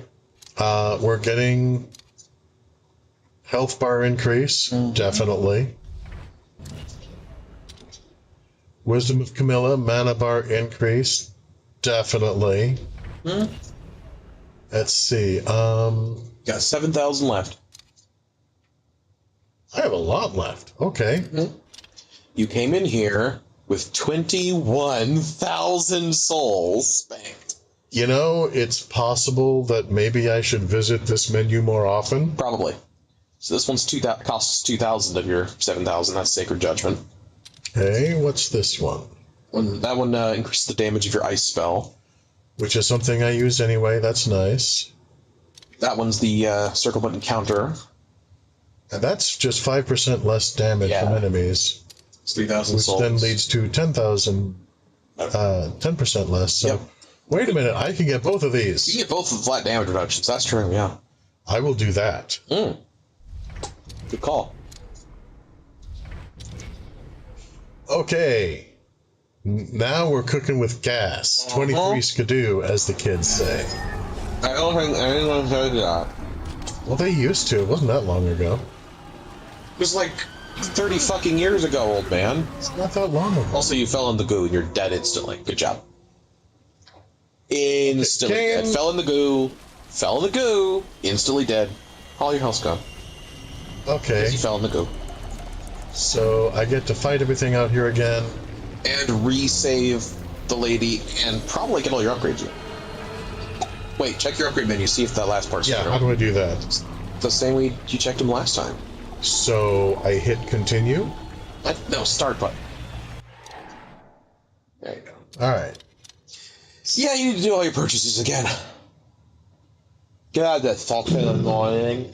We're getting... health bar increase. Definitely. Wisdom of Camilla, mana bar increase. Definitely. Let's see. Got 7,000 left. I have a lot left. Okay. You came in here with 21,000 souls banked. You know, it's possible that maybe I should visit this menu more often. Probably. So this one's costs 2,000 of your 7,000. That's Sacred Judgment. Okay, what's this one? That one increases the damage of your ice spell. Which is something I use anyway. That's nice. That one's the circle button counter. And that's just 5% less damage from enemies. It's 3,000 which souls. then leads to 10,000, 10% less. So, Yep. Wait a minute, I can get both of You these. can get both of the flat damage reductions. That's true, yeah. I will do that. Good call. Okay. Now we're cooking with gas. 23 skidoo, as the kids say. I don't think anyone said that. Well, they used to. It wasn't that long ago. It was like 30 fucking years ago, old man. It's not that long ago. Also, you fell in the goo and you're dead instantly. Good job. Instantly dead. Fell in the goo, instantly dead. All your health's gone. Okay. You fell in the goo. So I get to fight everything out here again. And resave the lady, and probably get all your upgrades. Wait, check your upgrade menu, see if that last part's Yeah, true. how do I do that? The same way you checked him last time. So I hit continue? No, start button. There you go. Alright. Yeah, you need to do all your purchases again. Get out of that fucking annoying.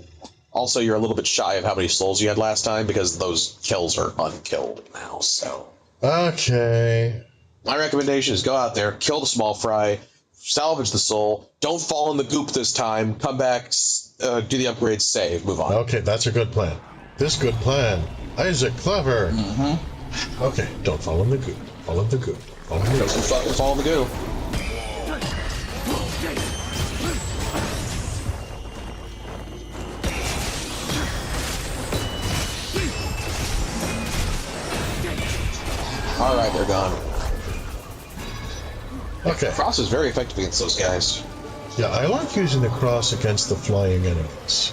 Also, you're a little bit shy of how many souls you had last time because those kills are unkilled now, so. Okay. My recommendation is go out there, kill the small fry, salvage the soul, don't fall in the goop this time, come back, do the upgrades, save, move on. Okay, that's a good plan. This good plan. Isaac, clever. Mm-hmm. Okay, don't fall in the goop. Fall in the goop. Fall in the goop. Don't fucking fall in the goop. Alright, they're gone. Okay. Cross is very effective against those guys. Yeah, I like using the cross against the flying enemies.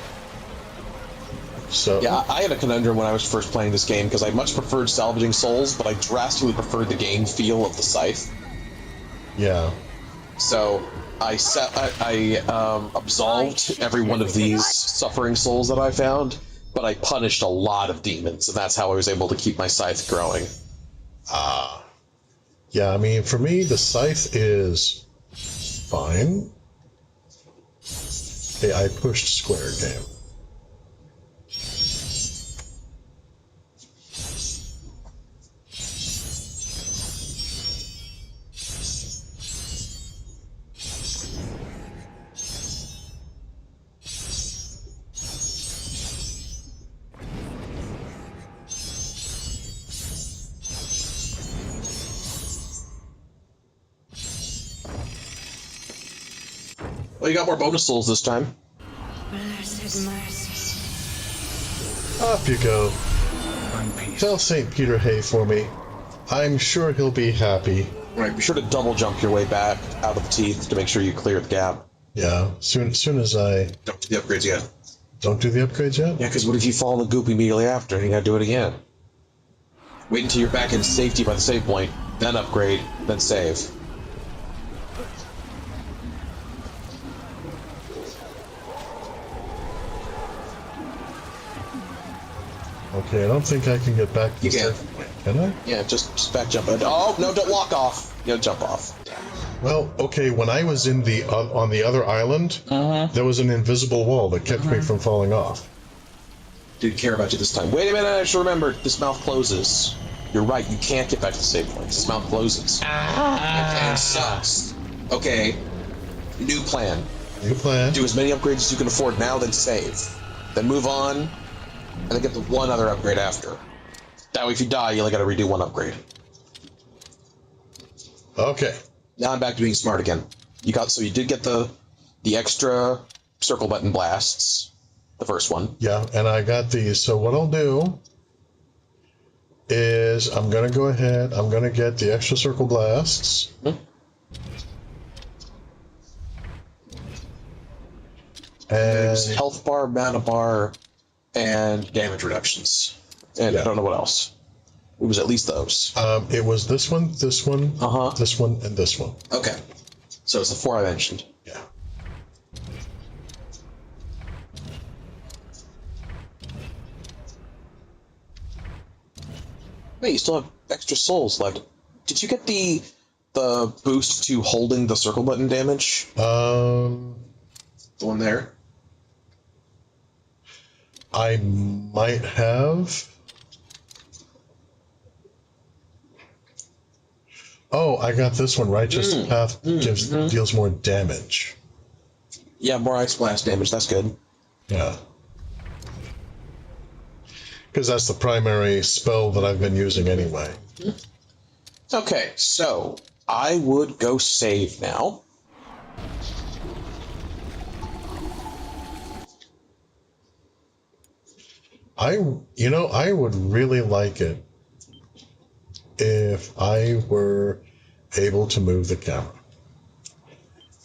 So Yeah, I had a conundrum when I was first playing this game because I much preferred salvaging souls, but I drastically preferred the game feel of the scythe. yeah. So I absolved every one of these suffering souls that I found, but I punished a lot of demons, and that's how I was able to keep my scythe growing. Yeah, I mean, for me, the scythe is fine. Hey, I pushed square game. Well, you got more bonus souls this time. Blessed mercy. Up you go. Tell St. Peter Hay for me. I'm sure he'll be happy. Right, be sure to double jump your way back out of the teeth to make sure you clear the gap. Yeah, soon as I... Don't do the upgrades yet. Don't do the upgrades yet? Yeah, because what if you fall in the goop immediately after and you gotta do it again? Wait until you're back in safety by the save point, then upgrade, then save. Okay, I don't think I can get back to You the can. save point. Can I? Yeah, just back jump. Oh, no, don't walk off. You gotta jump off. Well, okay, when I was in the on the other island, there was an invisible wall that kept me from falling off. Didn't care about you this time. Wait a minute, I should remember, this mouth closes. You're right, you can't get back to the save point. This mouth closes. And sucks. Okay, new plan. New plan. Do as many upgrades as you can afford now, then save. Then move on, and then get the one other upgrade after. That way, if you die, you only gotta redo one upgrade. Okay. Now I'm back to being smart again. You did get the extra circle button blasts, the first one. Yeah, and I got these. So what I'll do is I'm going to go ahead, I'm going to get the extra circle blasts. There's And health bar, mana bar, and damage reductions. And Yeah. I don't know what else. It was at least those. it was this one, this one, this one, and this one. Okay. So it's the four I mentioned. Yeah. Wait, you still have extra souls left. Did you get the boost to holding the circle button damage? Um, The one there? I might have. Oh, I got this one. Righteous Path deals more damage. Yeah, more ice blast damage. That's good. Yeah. Because that's the primary spell that I've been using anyway. Okay, so I would go save now. I would really like it if I were able to move the camera.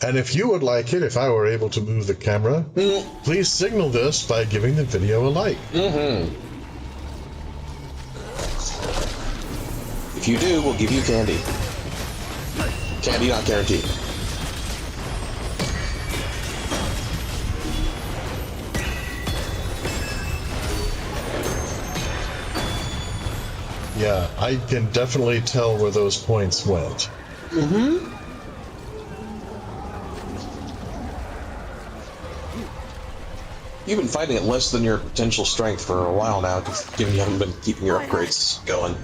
And if you would like it, if I were able to move the camera, please signal this by giving the video a like. If you do, we'll give you candy. Candy, not guaranteed. Yeah, I can definitely tell where those points went. Mm-hmm. You've been fighting at less than your potential strength for a while now, given you haven't been keeping your upgrades going.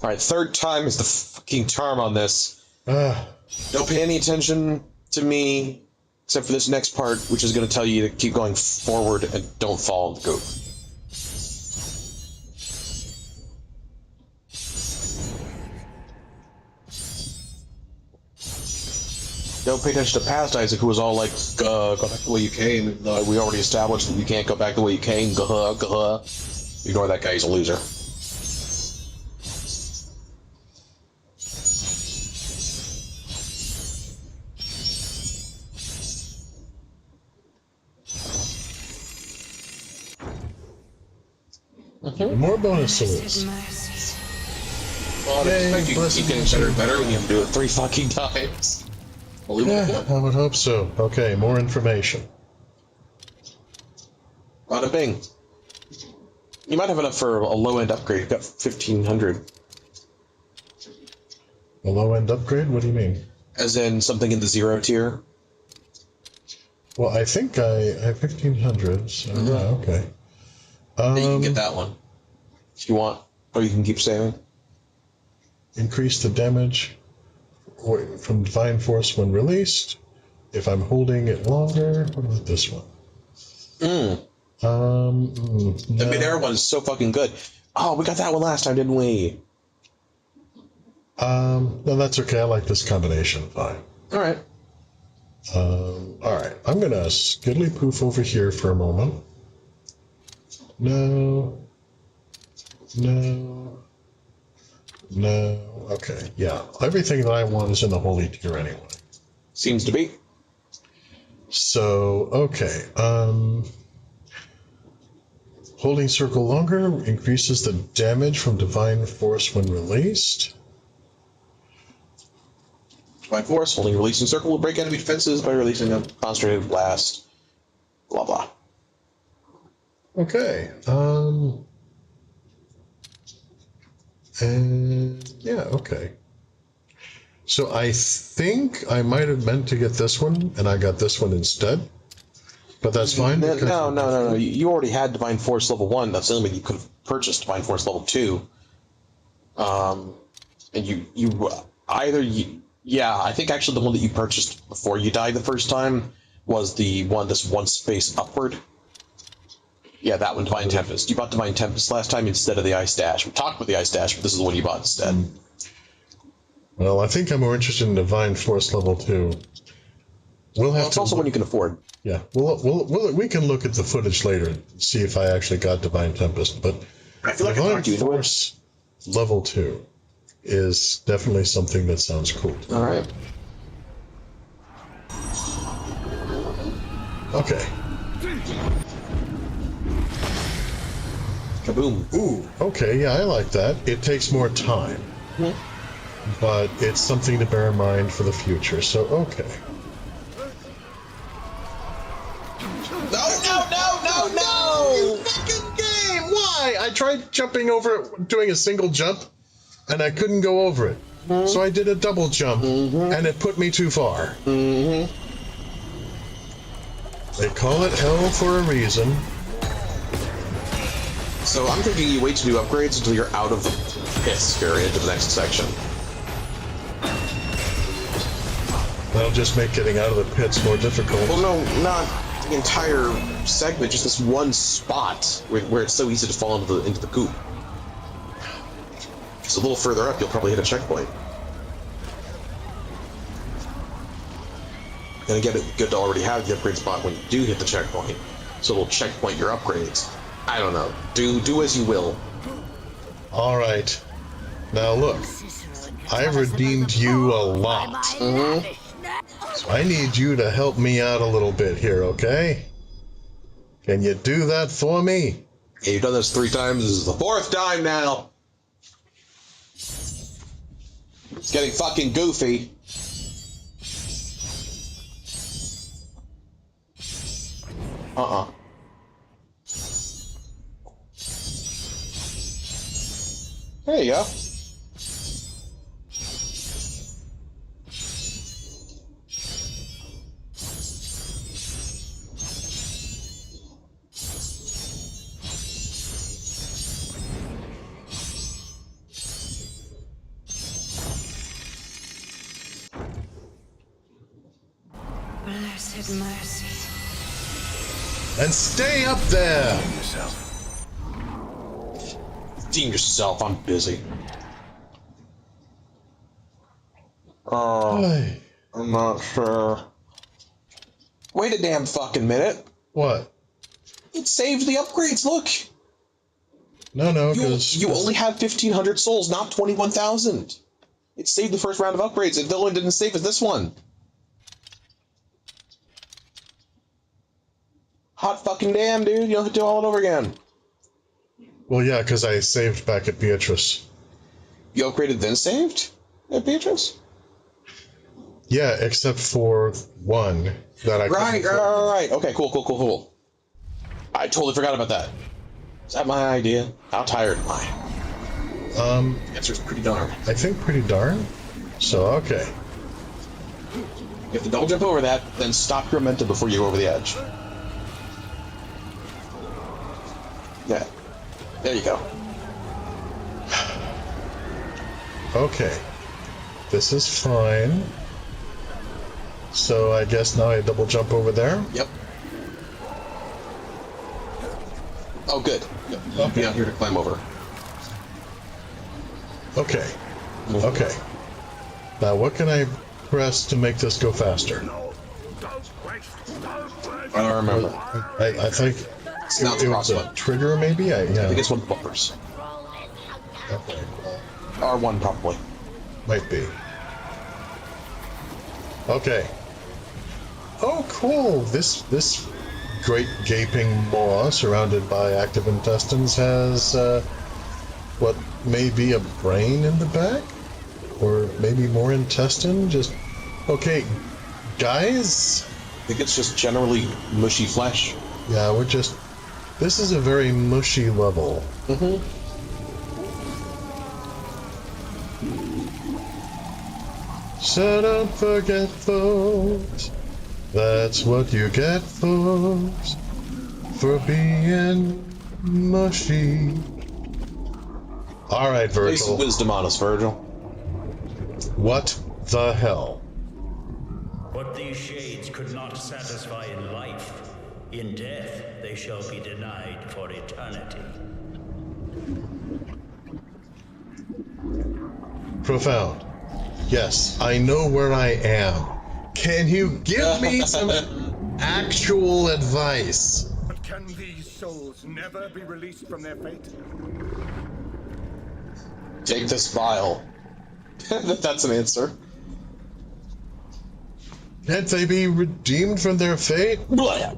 Alright, third time is the fucking charm on this. Don't pay any attention to me, except for this next part, which is going to tell you to keep going forward and don't fall in the goop. Don't pay attention to past Isaac, who was all like, go back the way you came. We already established that you can't go back the way you came. Gah. Ignore that guy, he's a loser. More bonuses. Well, I expect you keep getting better and better when you have to do it 3 fucking times. Yeah, I would hope so. Okay, more information. Bada bing. You might have enough for a low-end upgrade. You've got 1,500. A low-end upgrade? What do you mean? As in something in the 0 tier? Well, I think I have 1,500, so yeah, okay. Yeah, you can get that one. If you want. Or you can keep saving. Increase the damage from Divine Force when released. If I'm holding it longer, what about this one? The mid-air one is so fucking good. Oh, we got that one last time, didn't we? No, that's okay. I like this combination. Fine. Alright. Alright. I'm gonna skiddly poof over here for a moment. No. Okay, yeah. Everything that I want is in the holy tier anyway. Seems to be. So, okay. Holding circle longer increases the damage from Divine Force when released. Divine Force, holding releasing circle will break enemy defenses by releasing a concentrated blast. Blah, blah. Okay. And yeah, okay. So I think I might have meant to get this one, and I got this one instead. But that's fine. No. You already had Divine Force level 1. That's the only way you could have purchased Divine Force level 2. And I think actually the one that you purchased before you died the first time was the one that's one space upward. Yeah, that one, Divine Tempest. You bought Divine Tempest last time instead of the Ice Dash. We talked about the Ice Dash, but this is the one you bought instead. Well, I think I'm more interested in Divine Force level 2. It's also one you can afford. Yeah, we can look at the footage later and see if I actually got Divine Tempest. But I feel like Divine Force level 2 is definitely something that sounds cool. All right. Okay. Kaboom. Ooh, okay, yeah, I like that. It takes more time. But it's something to bear in mind for the future, so okay. No! You fucking game! Why? I tried jumping over it, doing a single jump, and I couldn't go over it. So I did a double jump, and it put me too far. They call it hell for a reason. So I'm thinking you wait to do upgrades until you're out of the pits area to the next section. That'll just make getting out of the pits more difficult. Well, no, not the entire segment, just this one spot where it's so easy to fall into the goop. Just a little further up, you'll probably hit a checkpoint. And again, it's good to already have the upgrade spot when you do hit the checkpoint, so it'll checkpoint your upgrades. I don't know. Do as you will. All right. Now look, I've redeemed you a lot. So I need you to help me out a little bit here, okay? Can you do that for me? Yeah, you've done this 3 times. This is the 4th time now. It's getting fucking goofy. There you go. Blessed mercy. And stay up there! Redeem yourself, I'm busy. Hey. I'm not sure. Wait a damn fucking minute. What? It saved the upgrades, look! No, because... You only have 1,500 souls, not 21,000. It saved the first round of upgrades. It only didn't save it this one. Hot fucking damn, dude. You'll have to do all over again. Well, yeah, because I saved back at Beatrice. You upgraded then saved at Beatrice? Yeah, except for one that I Right. Okay, cool. I totally forgot about that. Is that my idea? How tired am I? The answer's pretty darn. I think pretty darn. So, okay. You have to double jump over that, then stop your momentum before you go over the edge. Yeah. There you go. Okay. This is fine. So I guess now I double jump over there? Yep. Oh, good. Yep. You'll be out here to climb over. Okay. Okay. Now what can I press to make this go faster? I don't remember. I think It's not the it cross was a button. trigger maybe? Yeah. I think it's one of the bumpers. Okay. R1 probably. Might be. Okay. Oh, cool. This great gaping maw surrounded by active intestines has what may be a brain in the back, or maybe more intestine. Just okay, guys. I think it's just generally mushy flesh. Yeah, we're just. This is a very mushy level. Mm-hmm. So don't forget, folks. That's what you get, folks, for being mushy. All right, Lay some Virgil. wisdom on us, Virgil. What the hell? What these shades could not satisfy in life, in death they shall be denied for eternity. Profound. Yes, I know where I am. Can you give me some actual advice? But can these souls never be released from their fate? Take this vial. That's an answer. Can't they be redeemed from their fate? Blah.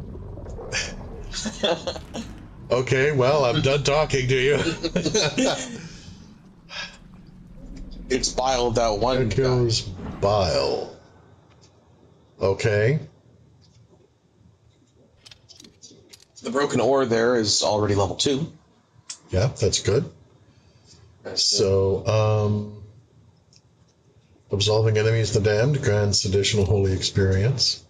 Okay, well, I'm done talking to you. It's bile of that one There goes bile. Okay. The broken ore there is already level 2. Yeah, that's good. So, absolving enemies the damned grants additional holy experience.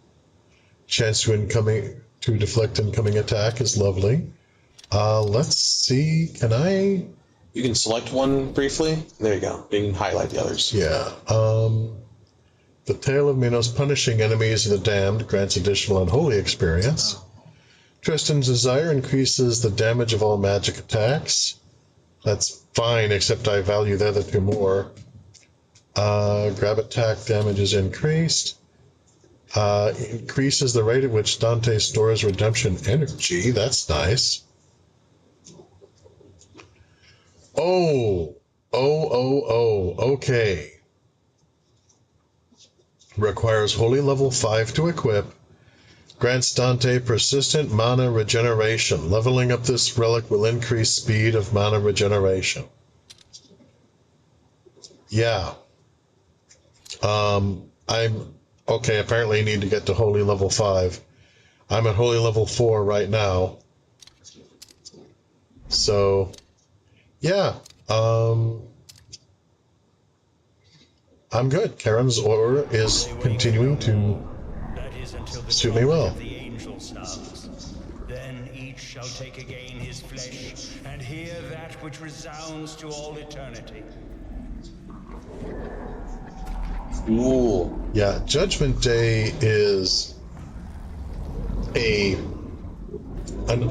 Chance to deflect incoming attack is lovely. Let's see. Can I? You can select one briefly. There you go. You can highlight the others. Yeah. The Tale of Minos punishing enemies of the damned grants additional unholy experience. Tristan's Desire increases the damage of all magic attacks. That's fine, except I value the other two more. Grab attack damage is increased. Increases the rate at which Dante stores redemption energy. That's nice. Oh. Okay. Requires Holy Level 5 to equip. Grants Dante persistent mana regeneration. Leveling up this relic will increase speed of mana regeneration. Yeah. I'm okay. Apparently, I need to get to Holy Level 5. I'm at Holy Level 4 right now. So, yeah. I'm good. Karen's order is continuing to suit me well. Then each shall take again his flesh and hear that which resounds to all eternity. Ooh. Yeah, Judgment Day is an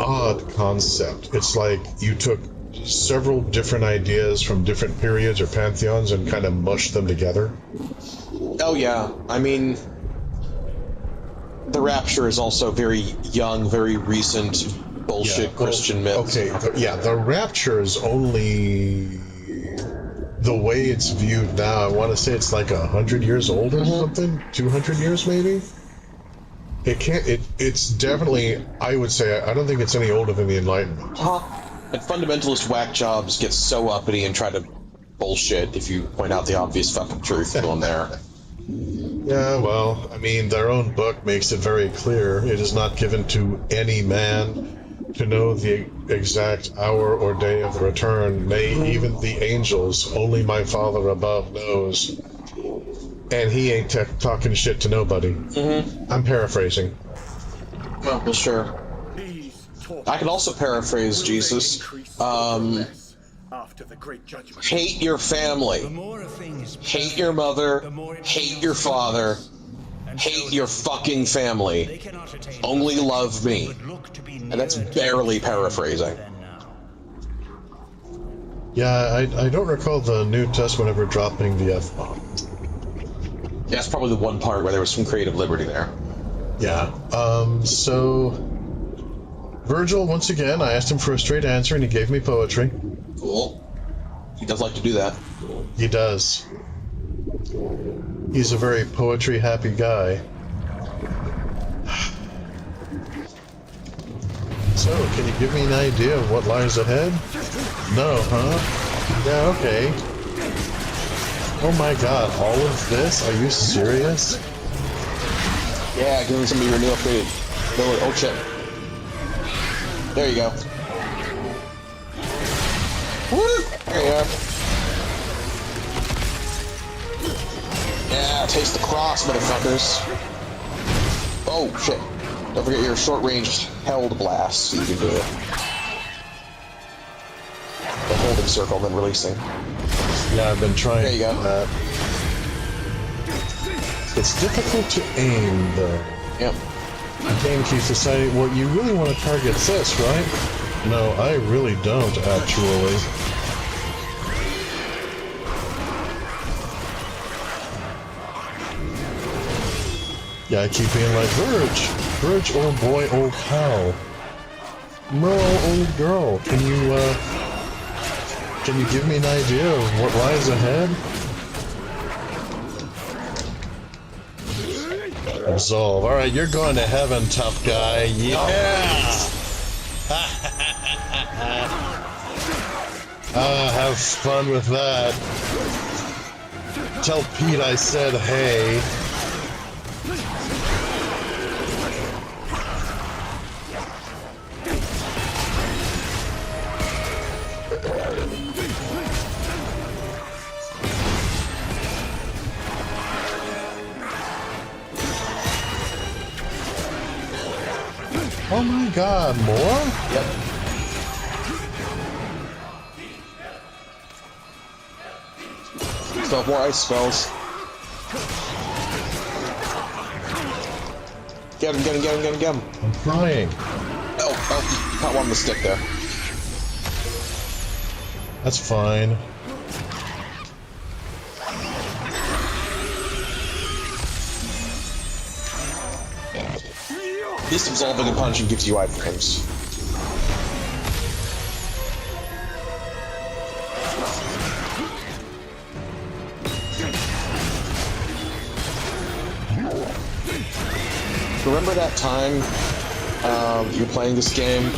odd concept. It's like you took several different ideas from different periods or pantheons and kind of mushed them together. Oh yeah, I mean, the Rapture is also very young, very recent bullshit Christian myth. Okay, the Rapture is only the way it's viewed now. I want to say it's like 100 years old or something, 200 years maybe. It can't. It's definitely. I would say I don't think it's any older than the Enlightenment. And fundamentalist whack jobs get so uppity and try to bullshit if you point out the obvious fucking truth to them there. Yeah, well, I mean, their own book makes it very clear. It is not given to any man to know the exact hour or day of the return, nay, even the angels. Only my Father above knows. And he ain't talking shit to nobody. I'm paraphrasing. Well, sure. I can also paraphrase Jesus. Hate your family. Hate your mother. Hate your father. Hate your fucking family. Only love me. And that's barely paraphrasing. Yeah, I don't recall the New Testament ever dropping the F-bomb. Yeah, that's probably the one part where there was some creative liberty there. Yeah. So Virgil, once again, I asked him for a straight answer and he gave me poetry. Cool. He does like to do that. He does. He's a very poetry-happy guy. So, can you give me an idea of what lies ahead? No, huh? Yeah, okay. Oh my god, all of this? Are you serious? Yeah, give him some of your new upgraded. Oh shit. There you go. Woo! There you go. Yeah, taste the cross, motherfuckers. Oh shit. Don't forget your short-range held blast, so you can do it. The holding circle, then releasing. Yeah, I've been trying there you go. That. It's difficult to aim, though. Yep. The game keeps deciding, well, you really want to target this, right? No, I really don't, actually. Yeah, I keep being like, Verge, old boy, old pal. Merle, old girl, can you give me an idea of what lies ahead? Absolve. Alright, you're going to heaven, tough guy. Yeah! Have fun with that. Tell Pete I said hey. Oh my god, more? Yep. Still have more ice spells. Get him. I'm trying. Oh, you caught one on the stick there. That's fine. At least absolving and punching gives you iframes. Remember that time you were playing this game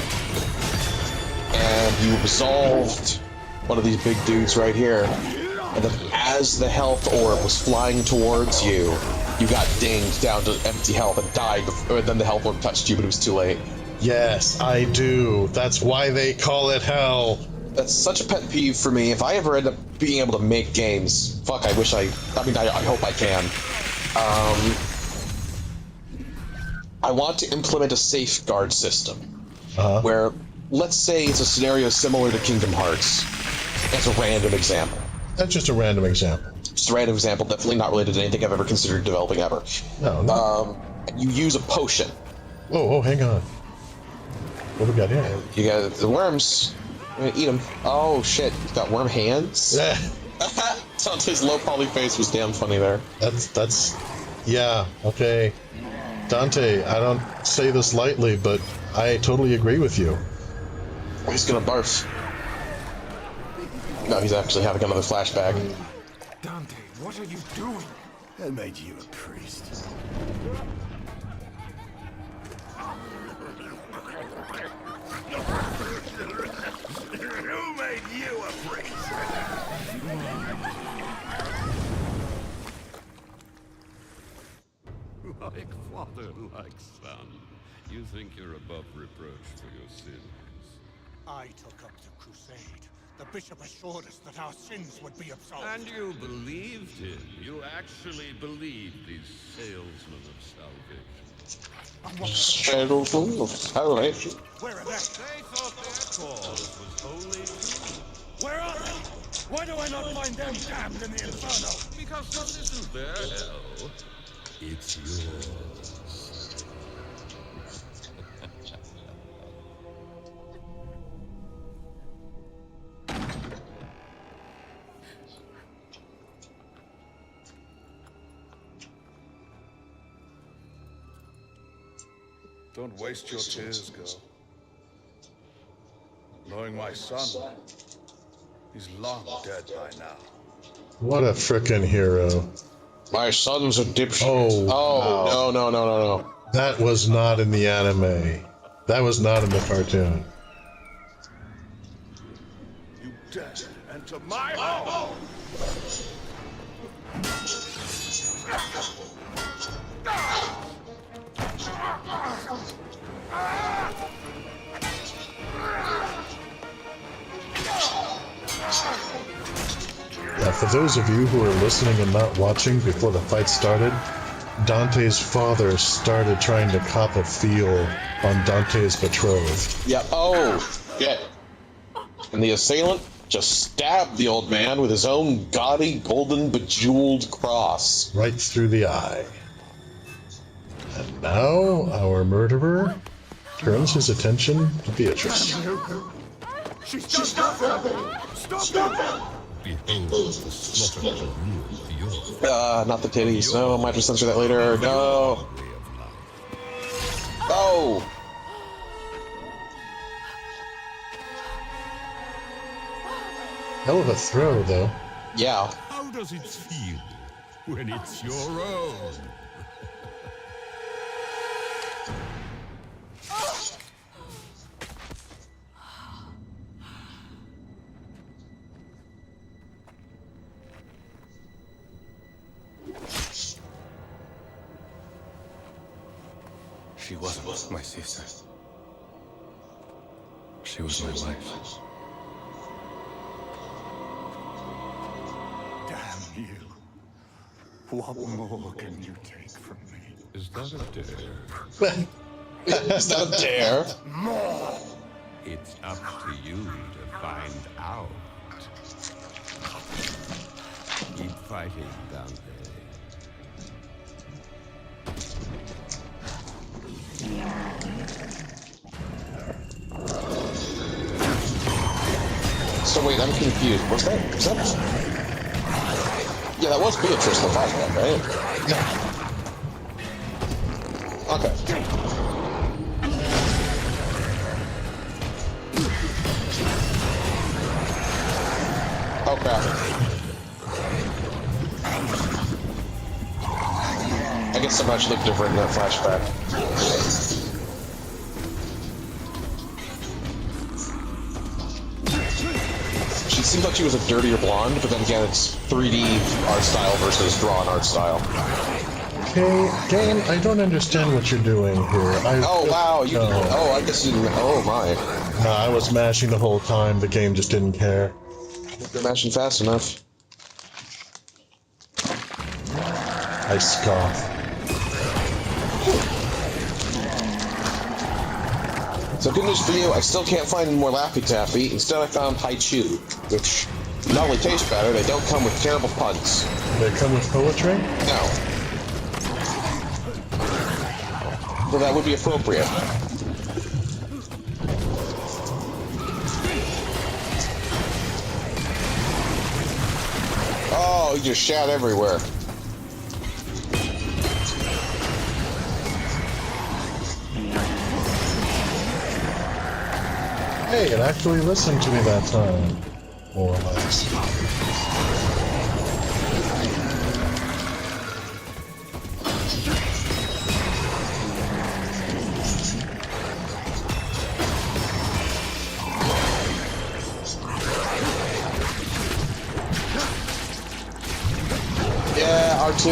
and you absolved one of these big dudes right here, and then as the health orb was flying towards you, you got dinged down to empty health and died, before, then the health orb touched you, but it was too late. Yes, I do. That's why they call it hell. That's such a pet peeve for me. If I ever end up being able to make games, fuck, I hope I can. I want to implement a safeguard system where, let's say it's a scenario similar to Kingdom Hearts, as a random example. That's just a random example. Just a random example, definitely not related to anything I've ever considered developing ever. No. And you use a potion. Whoa, hang on. What do we got here? You got the worms. I'm gonna eat them. Oh shit, he's got worm hands. Dante's low poly face was damn funny there. That's yeah, okay. Dante, I don't say this lightly, but I totally agree with you. He's gonna barf. No, he's actually having another flashback. Dante, what are you doing? I made you a priest. Who made you a priest? Like father, like son. You think you're above reproach for your sins. I took up the crusade. The bishop assured us that our sins would be absolved. And you believed him. You actually believed these salesmen of salvation. Salesmen of salvation. Where are they? They thought their cause was holy too. Where are they? Why do I not find them damned in the Inferno? Because this isn't their hell. It's yours. Don't waste your tears, girl. Knowing my son, he's long dead by now. What a frickin' hero. My son's a dipshit. Oh, no. That was not in the anime. That was not in the cartoon. You dare enter my home! Now, for those of you who are listening and not watching before the fight started, Dante's father started trying to cop a feel on Dante's betrothed. Yeah, oh, shit. And the assailant just stabbed the old man with his own gaudy, golden, bejeweled cross. Right through the eye. And now, our murderer turns his attention to Beatrice. She's stop them! Behold the slaughter of your Not the titties. No, I might just censor that later. No. Oh! Hell of a throw, though. Yeah. How does it feel when it's your own? She wasn't my sister. She was my wife. Damn you. What more can you take from me? Is that a dare? Is that a dare? More! It's up to you to find out. Keep fighting, Dante. So wait, I'm confused. Was that? Yeah, that was Beatrice in the flashback, right? Yeah. Okay. Oh crap. I guess somehow she looked different in that flashback. She seemed like she was a dirtier blonde, but then again, it's 3D art style versus drawn art style. Okay, game, I don't understand what you're doing here. Oh, wow, you... No. Oh, I guess you didn't... Oh, my. No, I was mashing the whole time. The game just didn't care. They're mashing fast enough. I scoff. So good news for you, I still can't find any more Laffy Taffy. Instead I found Haichu, which not only taste better, they don't come with terrible puns. They come with poetry? No. Well, that would be appropriate. Oh, you just shat everywhere. Hey, it actually listened to me that time. More or less. Yeah, R2.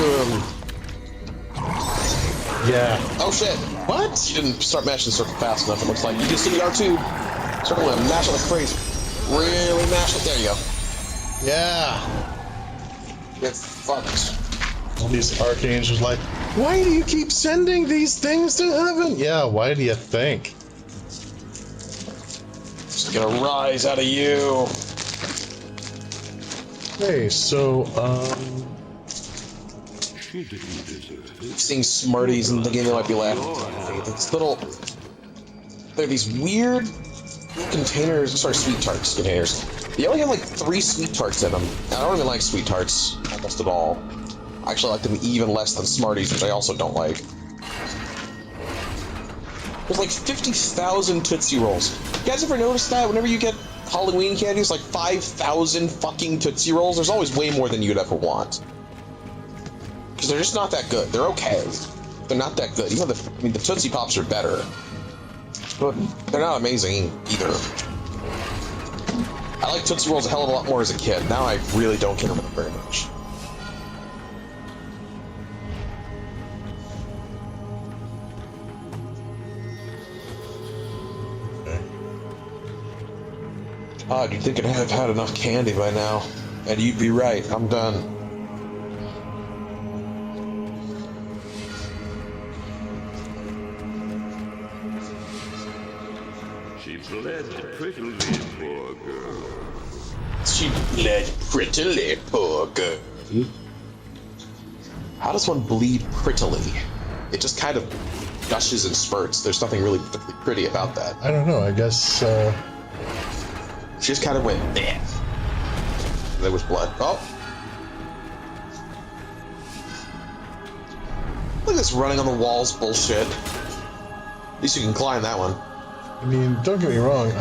Yeah. Oh shit. What? You didn't start mashing the circle fast enough, it looks like. You just need R2. Circle and mash it like crazy. Really mash it. There you go. Yeah. Get fucked. All these archangels like, why do you keep sending these things to heaven? Yeah, why do you think? Just gonna rise out of you. Hey, so, She didn't deserve it. Seeing Smarties in the game that might be laughing. It's little... They're these weird containers, sorry, sweet tarts containers. They only have like 3 sweet tarts in them. I don't even like sweet tarts almost at all. I actually like them even less than Smarties, which I also don't like. There's like 50,000 Tootsie Rolls. You guys ever notice that? Whenever you get Halloween candy, it's like 5,000 fucking Tootsie Rolls. There's always way more than you'd ever want. Because they're just not that good. They're okay. They're not that good. Even the Tootsie Pops are better. But they're not amazing either. I like Tootsie Rolls a hell of a lot more as a kid. Now I really don't care about them very much. Odd, you'd think I'd have had enough candy by now. And you'd be right, I'm done. She bled prettily, poor girl. She bled prettily, poor girl. How does one bleed prettily? It just kind of gushes in spurts. There's nothing really particularly pretty about that. I don't know, I guess, She just kind of went, there. There was blood. Oh. Look at this running on the walls bullshit. At least you can climb that one. I mean, don't get me wrong,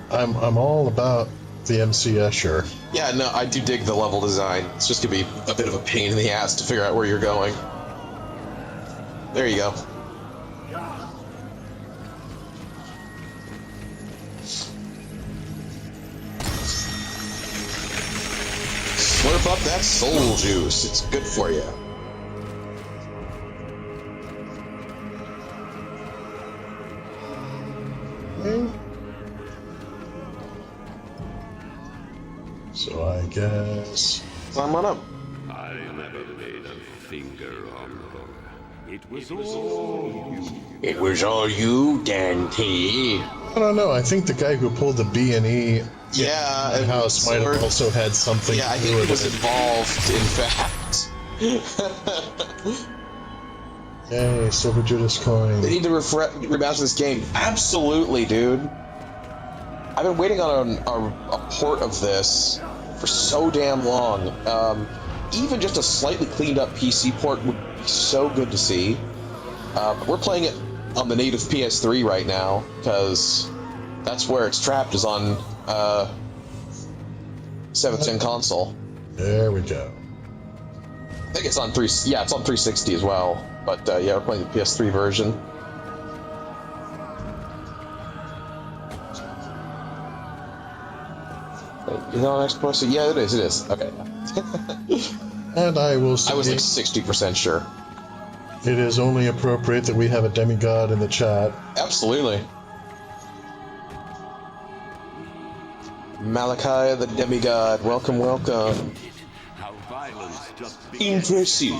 I'm all about the MCS, sure. Yeah, no, I do dig the level design. It's just gonna be a bit of a pain in the ass to figure out where you're going. There you go. Slurp up that soul juice. It's good for you. So I guess... Climb on up. I never laid a finger on her. It was all you. It was all you, Dante. I don't know, I think the guy who pulled the B&E Yeah, house might have also had something Yeah, I to do think he with was it. involved, in fact. Yay, Silver Judas coin. They need to remaster this game. Absolutely, dude. I've been waiting on a port of this for so damn long. Even just a slightly cleaned up PC port would be so good to see. We're playing it on the native PS3 right now, because that's where it's trapped, is on 7th Gen console. There we go. I think it's on it's on 360 as well. But yeah, we're playing the PS3 version. Wait, is that on Xbox? Yeah, it is. Okay. And I will say... I was like 60% sure. it is only appropriate that we have a demigod in the chat. Absolutely. Malachi the demigod, welcome, welcome. How violence just Impressive.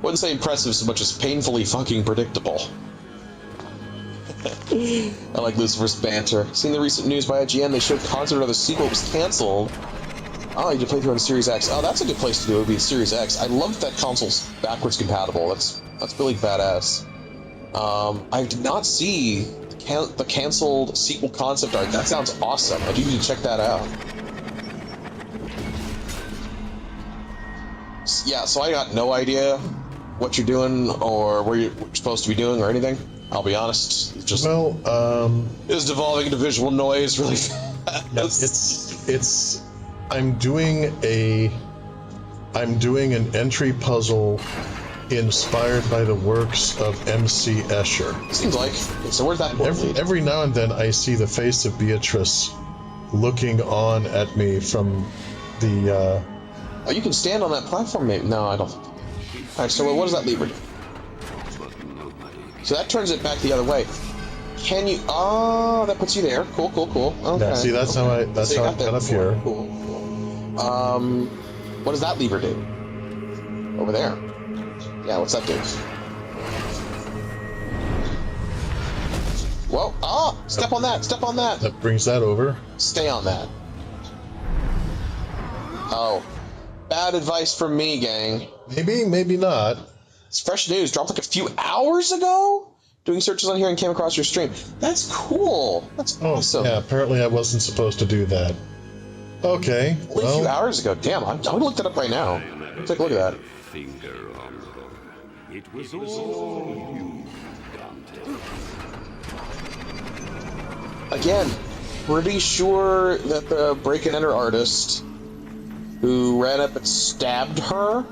Wouldn't say impressive so much as painfully fucking predictable. I like Lucifer's banter. Seeing the recent news by IGN, they showed concept of the sequel was cancelled. Oh, you can play through on Series X. Oh, that's a good place to do it, would be Series X. I love that console's backwards compatible. That's really badass. I did not see the cancelled sequel concept art. That sounds awesome. I do need to check that out. Yeah, so I got no idea what you're doing or what you're supposed to be doing or anything. I'll be honest. It's just it's devolving into visual noise really fast. Yeah, it's I'm doing an entry puzzle inspired by the works of M.C. Escher. Seems like. So where's that lead? Every now and then I see the face of Beatrice looking on at me from the Oh, you can stand on that platform, maybe? No, I don't. Alright, so what does that lever do? So that turns it back the other way. Can you... Oh, that puts you there. Cool. Okay. Yeah, see, that's how I got up here. Cool. What does that lever do? Over there. Yeah, what's that do? Whoa. Ah! Step on that! That brings that over. Stay on that. Oh. Bad advice from me, gang. Maybe not. It's fresh news. Dropped like a few hours ago? Doing searches on here and came across your stream. That's cool. That's awesome. Yeah, apparently I wasn't supposed to do that. Okay. Only a few hours ago. Damn, I'm gonna look that up right now. Take a look at that. It was all you, Dante. Again, pretty sure that the break-and-enter artist who ran up and stabbed her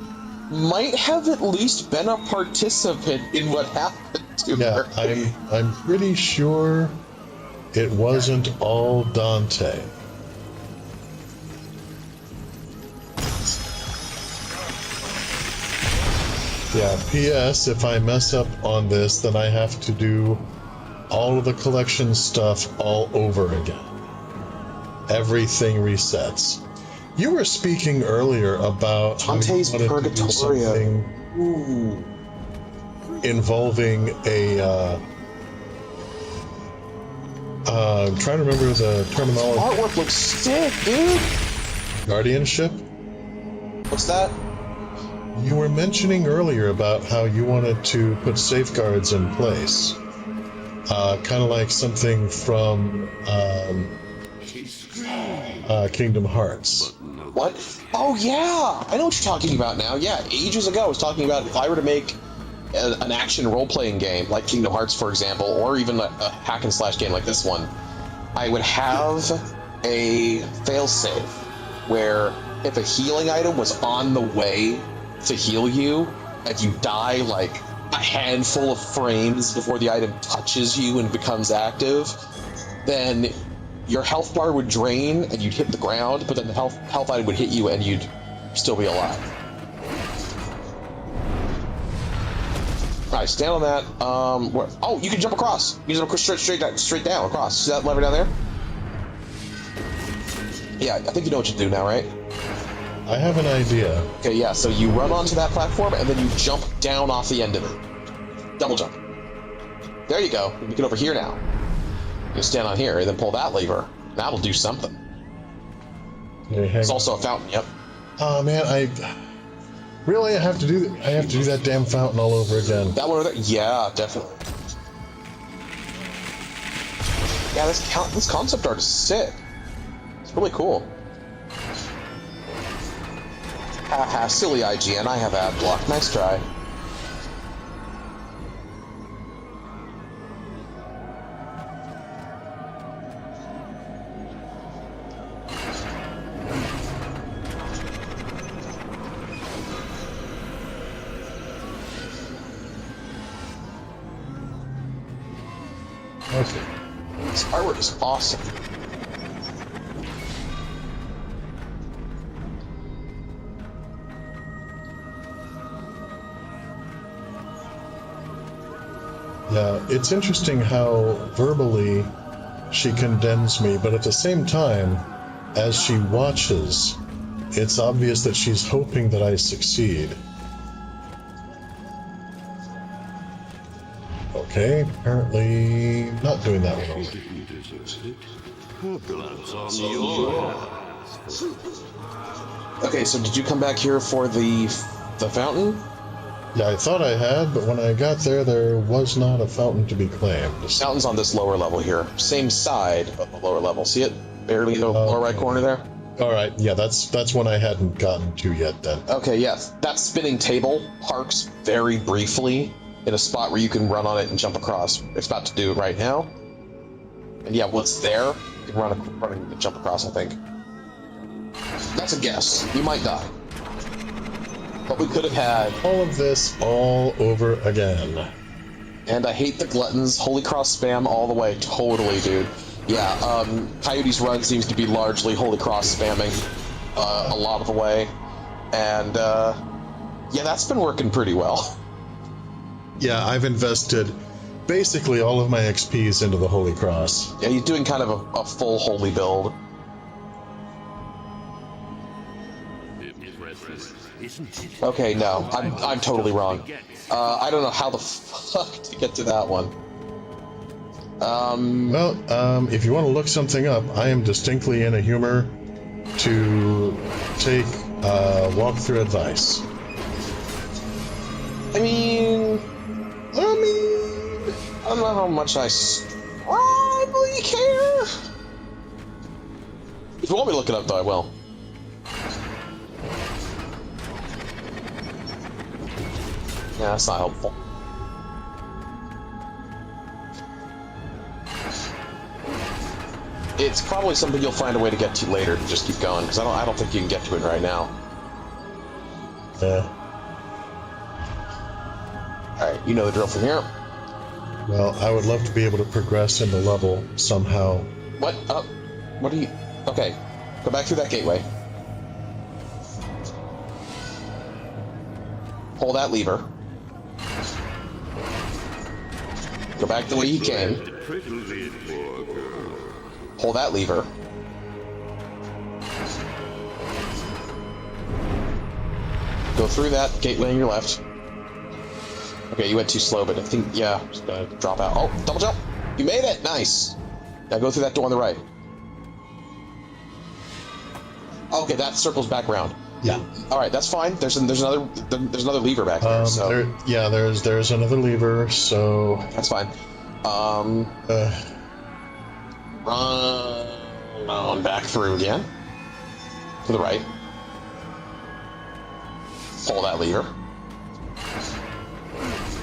might have at least been a participant in what happened to her. Yeah, I'm pretty sure it wasn't all Dante. Yeah, P.S. If I mess up on this, then I have to do all of the collection stuff all over again. Everything resets. You were speaking earlier about Dante's Purgatorio involving a I'm trying to remember the terminology. Artwork looks sick, dude. Guardianship? What's that? You were mentioning earlier about how you wanted to put safeguards in place. Kind of like something from Kingdom Hearts. What? Oh, yeah! I know what you're talking about now. Yeah, ages ago I was talking about if I were to make an action role-playing game, like Kingdom Hearts, for example, or even a hack-and-slash game like this one, I would have a fail-safe where if a healing item was on the way to heal you, and you die like a handful of frames before the item touches you and becomes active, then your health bar would drain and you'd hit the ground, but then the health item would hit you and you'd still be alive. Alright, stand on that. Where? Oh, you can jump across. You can jump straight down across. See that lever down there? Yeah, I think you know what to do now, right? I have an idea. Okay, yeah, so you run onto that platform and then you jump down off the end of it. Double jump. There you go. You get over here now. You stand on here and then pull that lever. That'll do something. It's also a fountain, yep. Oh man, I have to do that damn fountain all over again. That one over there? Yeah, definitely. Yeah, this concept art is sick. It's really cool. Haha, silly IGN, I have ad block. Nice try. Okay. This artwork is awesome. Yeah, it's interesting how verbally she condemns me, but at the same time, as she watches, it's obvious that she's hoping that I succeed. Okay, apparently not doing that one. Okay, so did you come back here for the fountain? Yeah, I thought I had, but when I got there was not a fountain to be claimed. The fountain's on this lower level here. Same side, but the lower level. See it? Barely in the lower right corner there? Alright, yeah, that's one I hadn't gotten to yet then. Okay, yes. That spinning table parks very briefly in a spot where you can run on it and jump across. It's about to do it right now. And yeah, what's there, you can run and jump across, I think. That's a guess. You might die. But we could have had all of this all over again. And I hate the gluttons. Holy Cross spam all the way. Totally, dude. Yeah, Coyote's run seems to be largely Holy Cross spamming a lot of the way. And, yeah, that's been working pretty well. Yeah, I've invested basically all of my XPs into the Holy Cross. Yeah, you're doing kind of a full holy build. Okay, no, I'm totally wrong. I don't know how the fuck to get to that one. Well, if you want to look something up, I am distinctly in a humor to take walkthrough advice. I mean, I don't know how much I probably care. If you want me to look it up, though, I will. Yeah, that's not helpful. It's probably something you'll find a way to get to later to just keep going, because I don't think you can get to it right now. Yeah. Alright, you know the drill from here. Well, I would love to be able to progress in the level somehow. What? What are you... Okay, go back through that gateway. Pull that lever. Go back the way you came. Pull that lever. Go through that gateway on your left. Okay, you went too slow, but I think, yeah, just gonna drop out. Oh, double jump! You made it! Nice! Now go through that door on the right. Okay, that circles back around. Yeah. All right, that's fine. There's another lever back there. So there's another lever. So that's fine. Run back through again to the right. Pull that lever.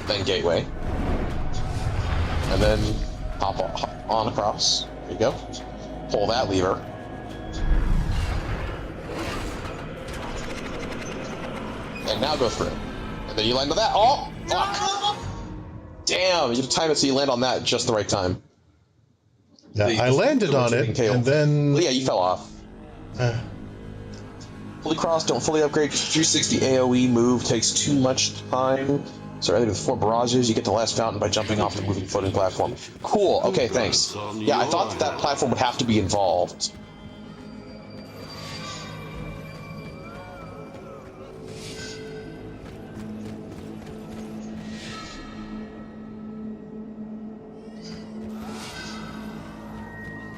Then gateway. And then hop on across. There you go. Pull that lever. And now go through. And then you land on that. Oh! Fuck! Damn, you have to time it so you land on that at just the right time. Yeah, I landed on it, and then... Well, yeah, you fell off. Fully cross, don't fully upgrade. 360 AoE move takes too much time. So rather than 4 barrages, you get the last fountain by jumping off the moving floating platform. Cool, okay, thanks. Yeah, I thought that platform would have to be involved.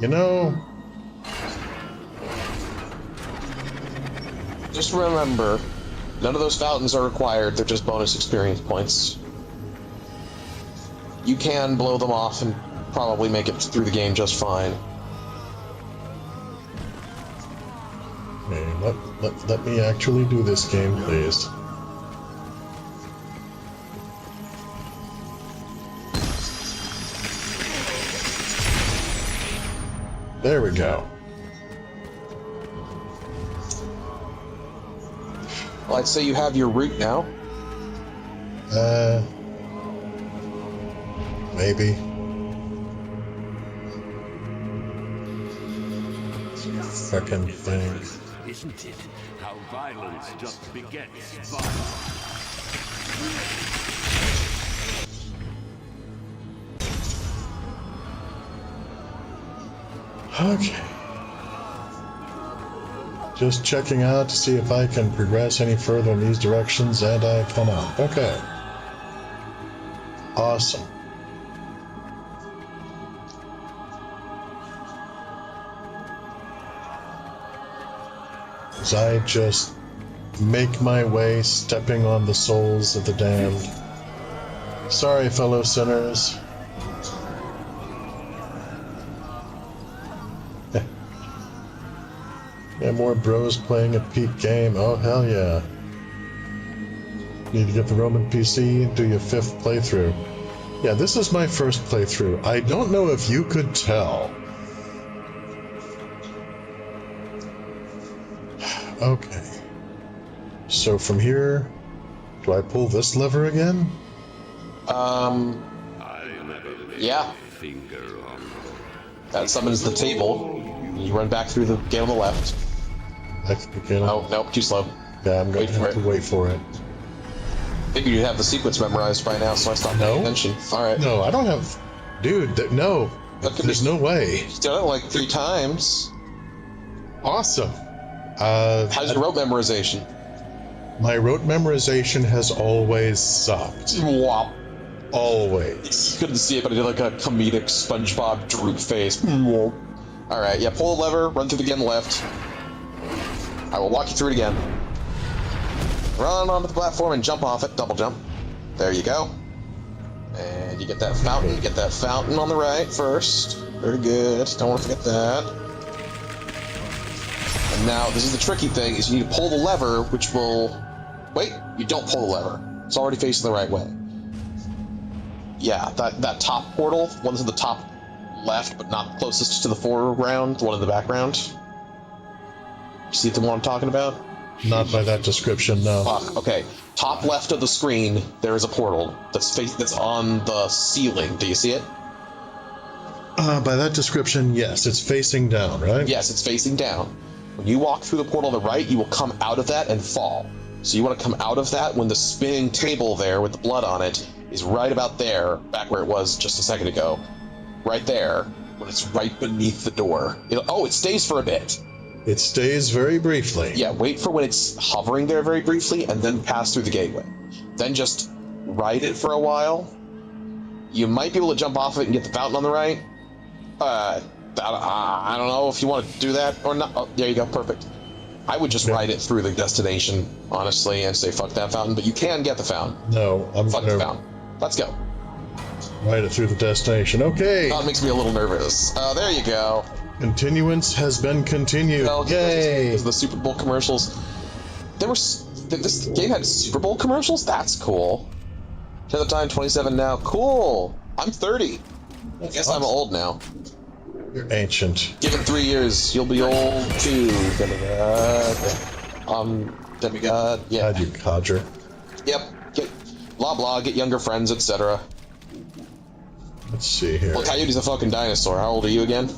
You know... Just remember, none of those fountains are required, they're just bonus experience points. You can blow them off and probably make it through the game just fine. Okay, let me actually do this game, please. There we go. Well, I'd say you have your route now. Maybe. Fucking thing. Isn't it how violence just begets violence? Okay. Just checking out to see if I can progress any further in these directions, and I cannot. Okay. Awesome. As I just make my way, stepping on the souls of the damned. Sorry, fellow sinners. Yeah, more bros playing a peak game. Oh, hell yeah. Need to get the Roman PC and do your 5th playthrough. Yeah, this is my first playthrough. I don't know if you could tell. Okay. So from here, do I pull this lever again? Yeah. That summons the table. You run back through the gate on the left. Oh, nope, too slow. Yeah, I'm going to have to wait for it. Figured you'd have the sequence memorized by now, so I stopped paying attention. Alright. No, I don't have... Dude, no. There's no way. You've done it like 3 times. Awesome. How's your rote memorization? My rote memorization has always sucked. Wop. Always. Couldn't see it, but I did like a comedic SpongeBob droop face. Alright, yeah, pull the lever, run through the gate on the left. I will walk you through it again. Run onto the platform and jump off it, double jump. There you go. And you get that fountain, on the right first. Very good, don't want to forget that. And now, this is the tricky thing, is you need to pull the lever, which will... Wait, you don't pull the lever. It's already facing the right way. Yeah, that top portal, one that's at the top left, but not closest to the foreground, the one in the background. You see the one I'm talking about? Not by that description, no. Fuck, okay. Top left of the screen, there is a portal that's on the ceiling. Do you see it? By that description, yes. It's facing down, right? Yes, it's facing down. When you walk through the portal on the right, you will come out of that and fall. So you want to come out of that when the spinning table there with the blood on it is right about there, back where it was just a second ago. Right there, when it's right beneath the door. It stays for a bit. It stays very briefly. Yeah, wait for when it's hovering there very briefly, and then pass through the gateway. Then just ride it for a while. You might be able to jump off of it and get the fountain on the right. I don't know if you want to do that or not. Oh, there you go, perfect. I would just ride it through the destination, honestly, and say fuck that fountain, but you can get the fountain. No, I'm fuck the fountain. Let's go. Ride it through the destination. Okay. That makes me a little nervous. There you go. Continuance has been continued. Well, yay! The Super Bowl commercials. This game had Super Bowl commercials? That's cool. To the time, 27 now. Cool. I'm 30. I guess I'm old now. You're ancient. Given 3 years, you'll be old too, demigod. Demigod, yeah. God, you codger. Yep. Get blah blah, get younger friends, etc. Let's see here. Well, Coyote's a fucking dinosaur. How old are you again?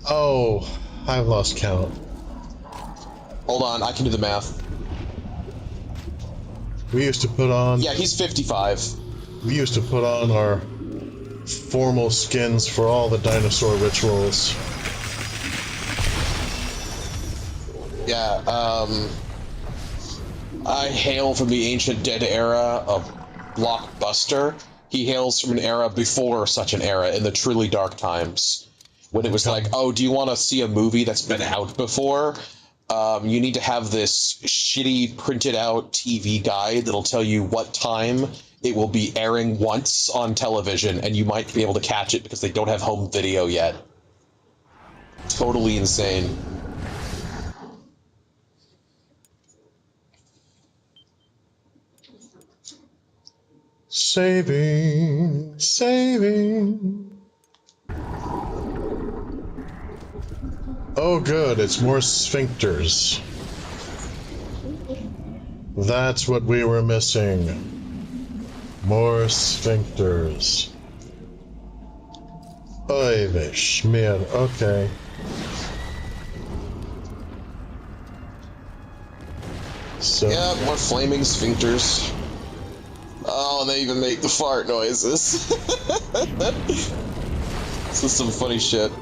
Oh, I've lost count. Hold on, I can do the math. We used to put on... Yeah, he's 55. We used to put on our formal skins for all the dinosaur rituals. Yeah, I hail from the ancient dead era of Blockbuster. He hails from an era before such an era, in the truly dark times. When it was like, oh, do you want to see a movie that's been out before? You need to have this shitty printed out TV guide that'll tell you what time it will be airing once on television, and you might be able to catch it because they don't have home video yet. Totally insane. Saving. Oh good, it's more sphincters. That's what we were missing. More sphincters. Oy schmear, okay. So yeah, more flaming sphincters. Oh, and they even make the fart noises. This is some funny shit.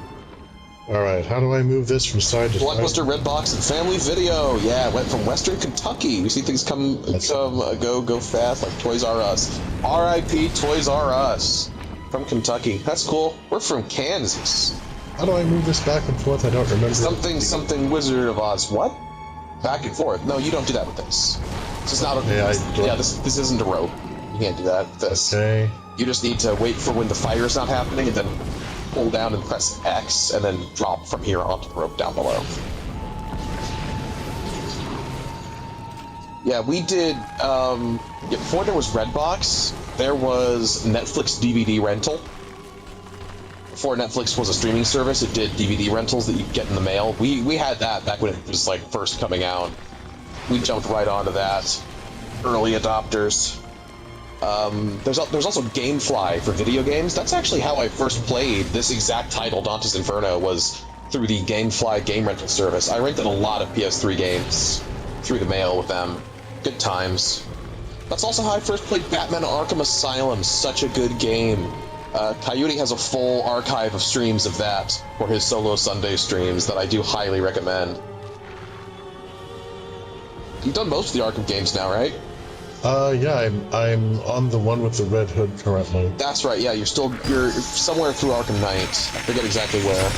Alright, how do I move this from side to side? Blockbuster, Redbox, and Family Video. Yeah, it went from Western Kentucky. We see things go fast, like Toys R Us. R.I.P. Toys R Us. From Kentucky. That's cool. We're from Kansas. How do I move this back and forth? I don't remember. Something Wizard of Oz. What? Back and forth. No, you don't do that with this. This is not a... this isn't a rope. You can't do that with this. Okay. You just need to wait for when the fire is not happening, and then pull down and press X, and then drop from here onto the rope down below. Yeah, we did, before there was Redbox, there was Netflix DVD rental. Before Netflix was a streaming service, it did DVD rentals that you could get in the mail. We had that back when it was, like, first coming out. We jumped right onto that. Early adopters. There's also GameFly for video games. That's actually how I first played this exact title, Dante's Inferno, was through the GameFly game rental service. I rented a lot of PS3 games through the mail with them. Good times. That's also how I first played Batman Arkham Asylum. Such a good game. Coyote has a full archive of streams of that for his solo Sunday streams that I do highly recommend. You've done most of the Arkham games now, right? Yeah, I'm on the one with the red hood currently. That's right, yeah, you're somewhere through Arkham Knight. I forget exactly where.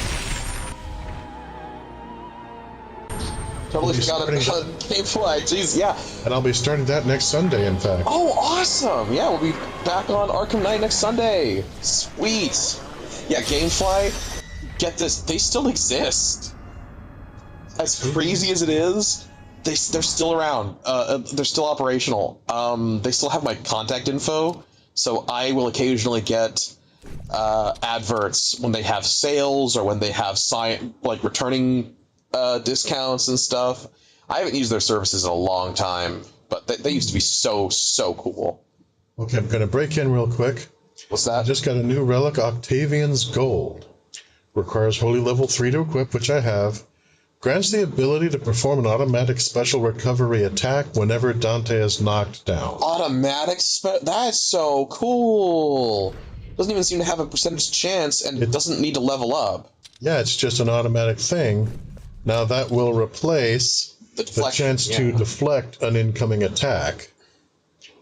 Totally forgot about GameFly, jeez, yeah. And I'll be starting that next Sunday, in fact. Oh, awesome! Yeah, we'll be back on Arkham Knight next Sunday. Sweet. Yeah, GameFly, get this, they still exist. As crazy as it is, they're still around. They're still operational. They still have my contact info, so I will occasionally get adverts when they have sales or when they have returning discounts and stuff. I haven't used their services in a long time, but they used to be so cool. Okay, I'm going to break in real quick. What's that? I just got a new relic, Octavian's Gold. Requires Holy Level 3 to equip, which I have. Grants the ability to perform an automatic special recovery attack whenever Dante is knocked down. That's so cool. Doesn't even seem to have a percentage chance, and it doesn't need to level up. Yeah, it's just an automatic thing. Now that will replace the chance to deflect an incoming attack,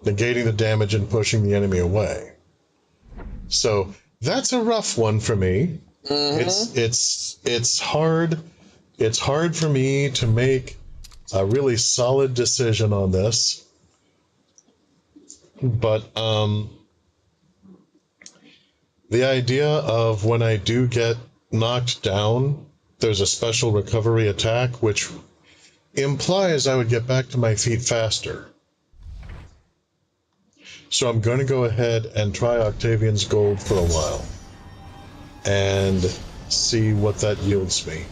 negating the damage and pushing the enemy away. So that's a rough one for me. Mm-hmm. It's hard. It's hard for me to make a really solid decision on this. But the idea of when I do get knocked down, there's a special recovery attack, which implies I would get back to my feet faster. So I'm going to go ahead and try Octavian's Gold for a while and see what that yields me.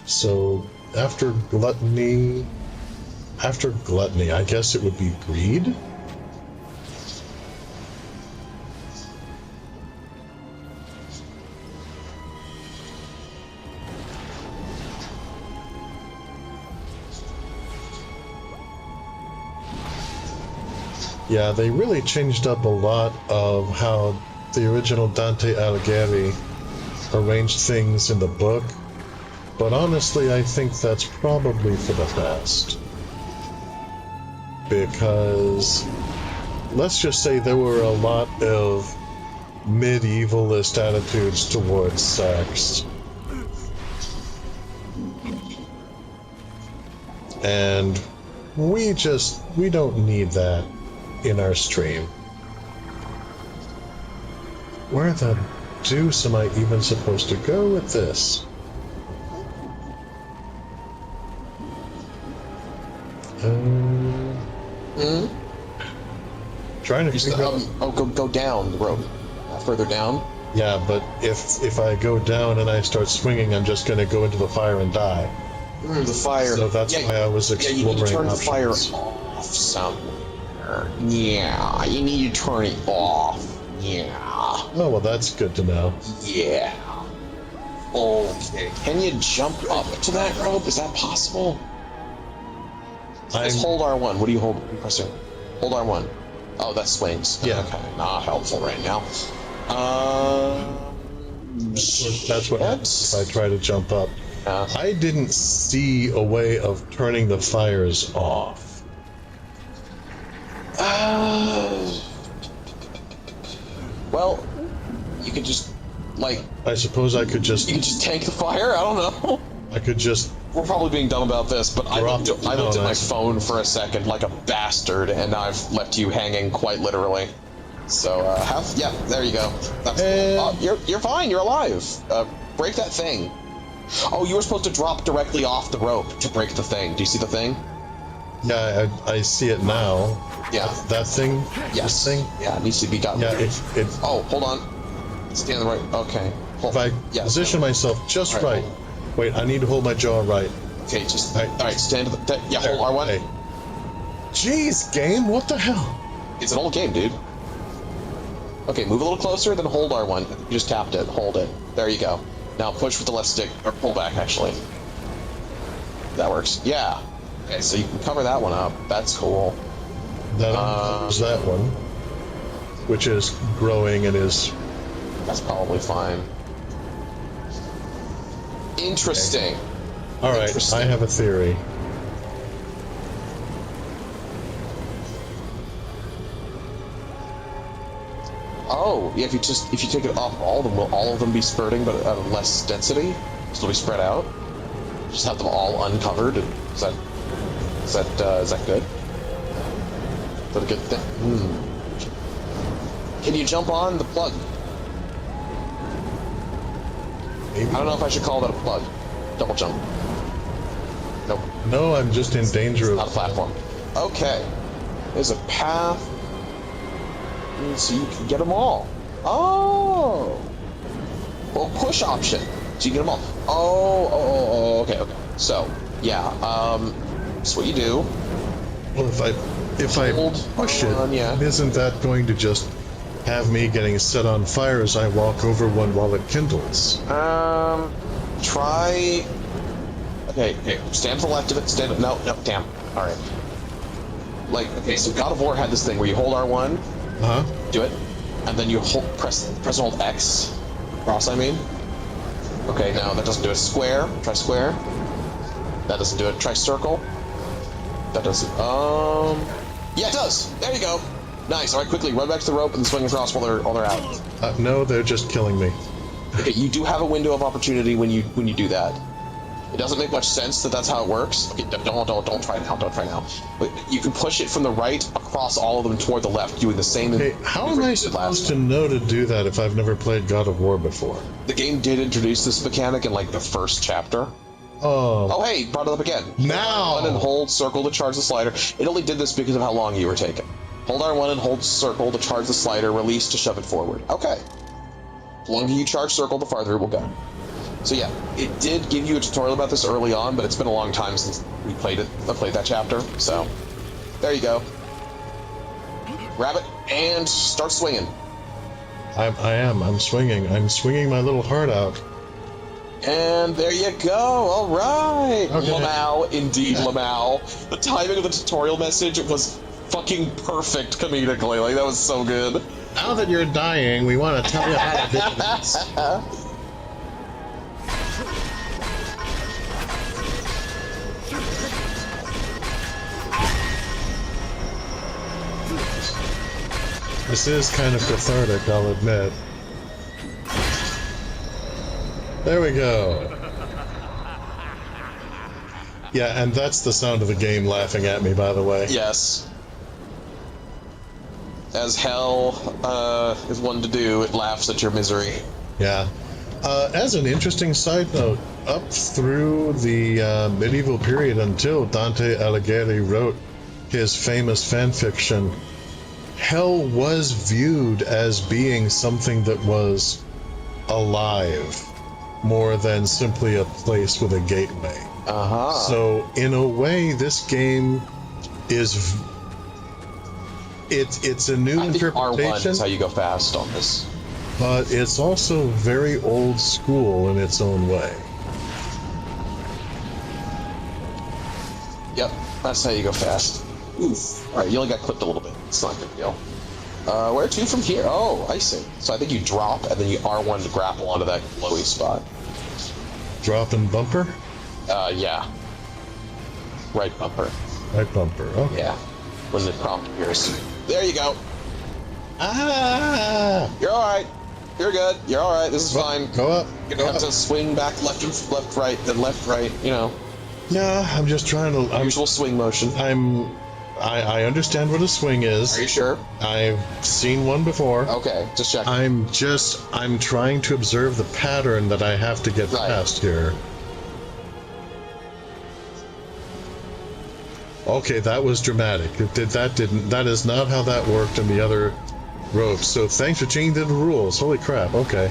So after Gluttony, I guess it would be Greed. Yeah, they really changed up a lot of how the original Dante Alighieri arranged things in the book, but honestly I think that's probably for the best. Because, let's just say there were a lot of medievalist attitudes towards sex. And we don't need that in our stream. Where the deuce am I even supposed to go with this? Trying to figure out... go down the rope. Further down? Yeah, but if I go down and I start swinging, I'm just going to go into the fire and die. The fire. So that's why I was exploring you need to turn options. the fire off somewhere. Yeah, you need to turn it off. Yeah. Oh, well, that's good to know. Yeah. Okay. Can you jump up to that rope? Is that possible? Just hold R1. What do you hold? Press it. Hold R1. Oh, that swings. Yeah. Okay. Not helpful right now. That's what happens if I try to jump up. I didn't see a way of turning the fires off. Well, you could just, like... I suppose I could just... You could just tank the fire? I don't know. I could just... We're probably being dumb about this, but I looked at my phone for a second like a bastard, and now I've left you hanging quite literally. So, yeah, there you go. That's, you're fine, you're alive. Break that thing. Oh, you were supposed to drop directly off the rope to break the thing. Do you see the thing? Yeah, I see it now. Yeah. That thing? Yes. This thing? Yeah, it needs to be done. Yeah, Oh, hold on. Stand the right... Okay. If I position myself just right. Wait, I need to hold my jaw right. Okay, just... Alright, stand... Yeah, hold R1. Hey. Jeez, game, what the hell? It's an old game, dude. Okay, move a little closer, then hold R1. You just tapped it. Hold it. There you go. Now push with the left stick, or pull back, actually. That works. Yeah. Okay, so you can cover that one up. That's cool. There's that one, which is growing and is... That's probably fine. Interesting. Okay. Alright, I have a theory. Oh, yeah, if you take it off all of them, will all of them be spurting but at less density? So they'll be spread out? Just have them all uncovered? Is that good? Is that a good thing? Can you jump on the plug? Maybe. I don't know if I should call that a plug. Double jump. Nope. No, I'm just in danger of... Not a platform. Okay. There's a path. So you can get them all. Oh! Well, push option. So you get them all. Oh, okay. So, yeah, that's what you do. Well, if I push it, isn't that going to just have me getting set on fire as I walk over one while it kindles? Try... Okay, stand to the left of it, stand... No, damn. Alright. Like, okay, so God of War had this thing where you hold R1, do it, and then you press and hold X. Cross, I mean. Okay, now that doesn't do it. Square. Try square. That doesn't do it. Try circle. That doesn't... Yeah, it does! There you go! Nice. Alright, quickly, run back to the rope and swing across while they're out. No, they're just killing me. Okay, you do have a window of opportunity when you do that. It doesn't make much sense that that's how it works. Okay, don't try now. Don't try now. But you can push it from the right across all of them toward the left, doing the same. Okay, how am I supposed to know to do that if I've never played God of War before? The game did introduce this mechanic in like the first chapter. Oh, hey, brought it up again. Now! R1 and hold circle to charge the slider. It only did this because of how long you were taking. Hold R1 and hold circle to charge the slider, release to shove it forward. Okay. The longer you charge circle, the farther it will go. So yeah, it did give you a tutorial about this early on, but it's been a long time since we played it. I played that chapter, so there you go. Grab it and start swinging. I'm swinging. I'm swinging my little heart out. And there you go. All right, okay. Lamau, indeed, Lamau. The timing of the tutorial message was fucking perfect comedically. Like that was so good. Now that you're dying, we want to tell you how to do this. This is kind of cathartic, I'll admit. There we go. Yeah, and that's the sound of the game laughing at me, by the way. Yes. As hell is one to do, it laughs at your misery. Yeah. As an interesting side note, up through the medieval period until Dante Alighieri wrote his famous fanfiction, hell was viewed as being something that was alive, more than simply a place with a gateway. So, in a way, this game is... It's a new interpretation. R1 is how you go fast on this. But it's also very old school in its own way. Yep, that's how you go fast. Oof. Alright, you only got clipped a little bit. It's not a big deal. Where to from here? Oh, I see. So I think you drop, and then you R1 to grapple onto that glowy spot. Drop and bumper? Yeah. Right bumper. Right bumper, okay. Yeah. When the prompt appears. There you go. Ah! You're alright. You're good. You're alright. This is fine. Go up. You're gonna have to swing back left, right, then left, right, you know. No, I'm just trying to... Usual swing motion. I understand what a swing is. Are you sure? I've seen one before. Okay, just check. I'm trying to observe the pattern that I have to get past here. Okay, that was dramatic. That is not how that worked in the other ropes. So thanks for changing the rules. Holy crap, okay.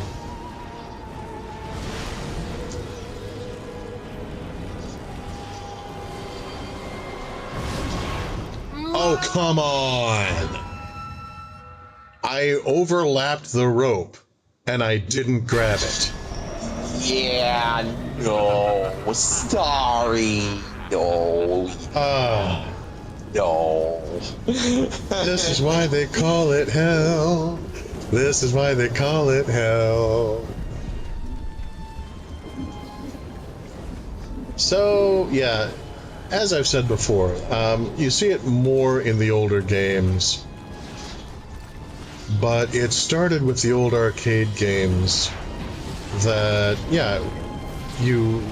Oh, come on! I overlapped the rope, and I didn't grab it. Yeah, no, sorry, no. No. This is why they call it hell. This is why they call it hell. So, yeah, as I've said before, you see it more in the older games, but it started with the old arcade games that, yeah, you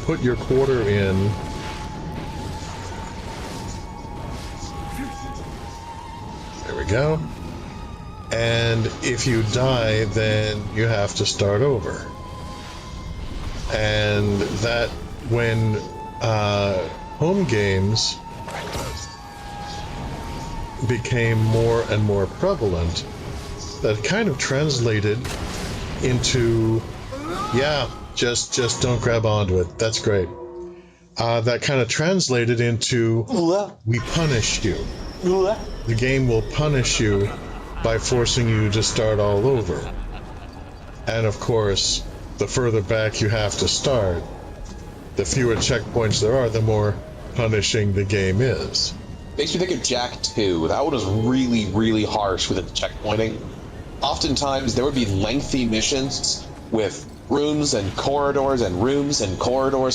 put your quarter in. There we go. And if you die, then you have to start over. And that, when home games became more and more prevalent, that kind of translated into, yeah, just don't grab onto it. That's great. That kind of translated into, we punish you. The game will punish you by forcing you to start all over. And of course, the further back you have to start, the fewer checkpoints there are, the more punishing the game is. Makes me think of Jack 2. That one was really, really harsh with the checkpointing. Oftentimes, there would be lengthy missions with rooms and corridors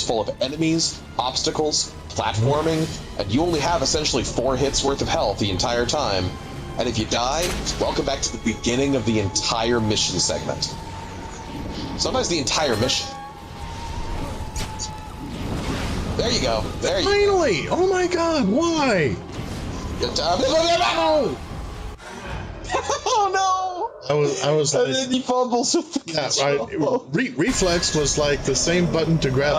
full of enemies, obstacles, platforming, and you only have essentially 4 hits worth of health the entire time. And if you die, welcome back to the beginning of the entire mission segment. Sometimes the entire mission. There you go. There you go. Finally! Oh my god, why? Good job. Oh no! I was and like, then he fumbles with the control. reflex was like the same button to grab.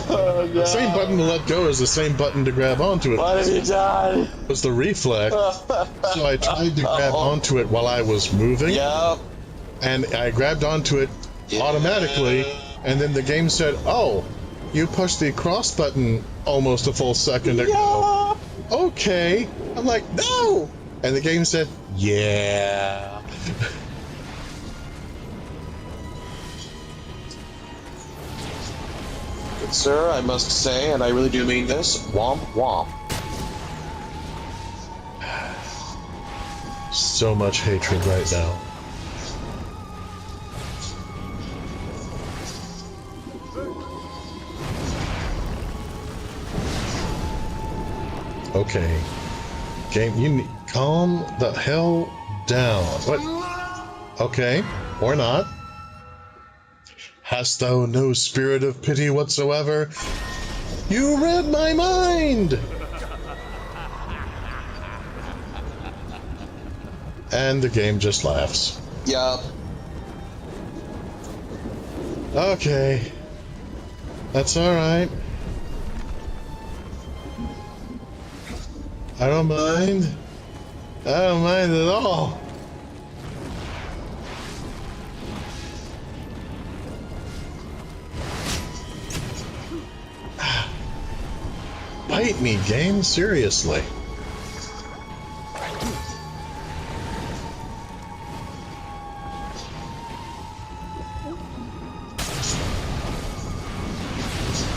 The same button to let go is the same button to grab onto it. What have you done? It was the reflex. So I tried to grab onto it while I was moving. Yep. And I grabbed onto it automatically, and then the game said, "Oh, you pushed the cross button almost a full second ago." Okay. I'm like, "No!" And the game said, "Yeah." Good sir, I must say, and I really do mean this, womp womp. So much hatred right now. Okay. Game, you need, calm the hell down. What? Okay. Or not. Hast thou no spirit of pity whatsoever? You read my mind! And the game just laughs. Yup. Okay. That's alright. I don't mind. I don't mind at all. Bite me, game. Seriously.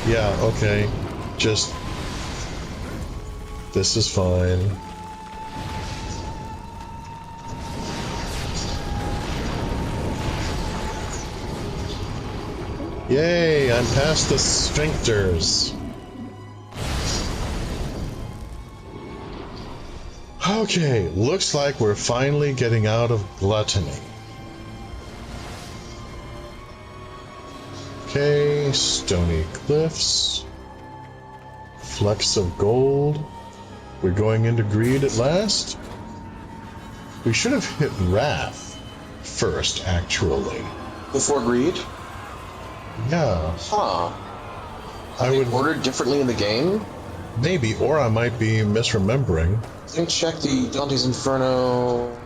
Yeah, okay. Just... This is fine. Yay, I'm past the sphincters. Okay, looks like we're finally getting out of Gluttony. Okay, stony cliffs. Flecks of gold. We're going into greed at last. We should have hit wrath first, actually. Before greed? Yeah. Huh. I would order differently in the game? Maybe, or I might be misremembering. Let me check the Dante's Inferno.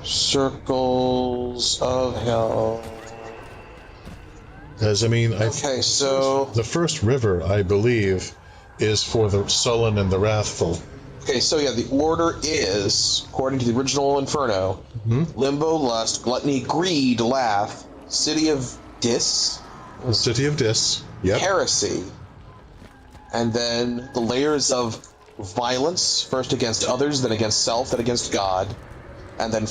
Circles of Hell. Because, I mean, so the first river, I believe, is for the sullen and the wrathful. Okay, so yeah, the order is, according to the original Inferno, Limbo, Lust, Gluttony, Greed, Laugh, City of Dis. City of Dis, yep. Heresy. And then the layers of violence, first against others, then against self, then against God. And then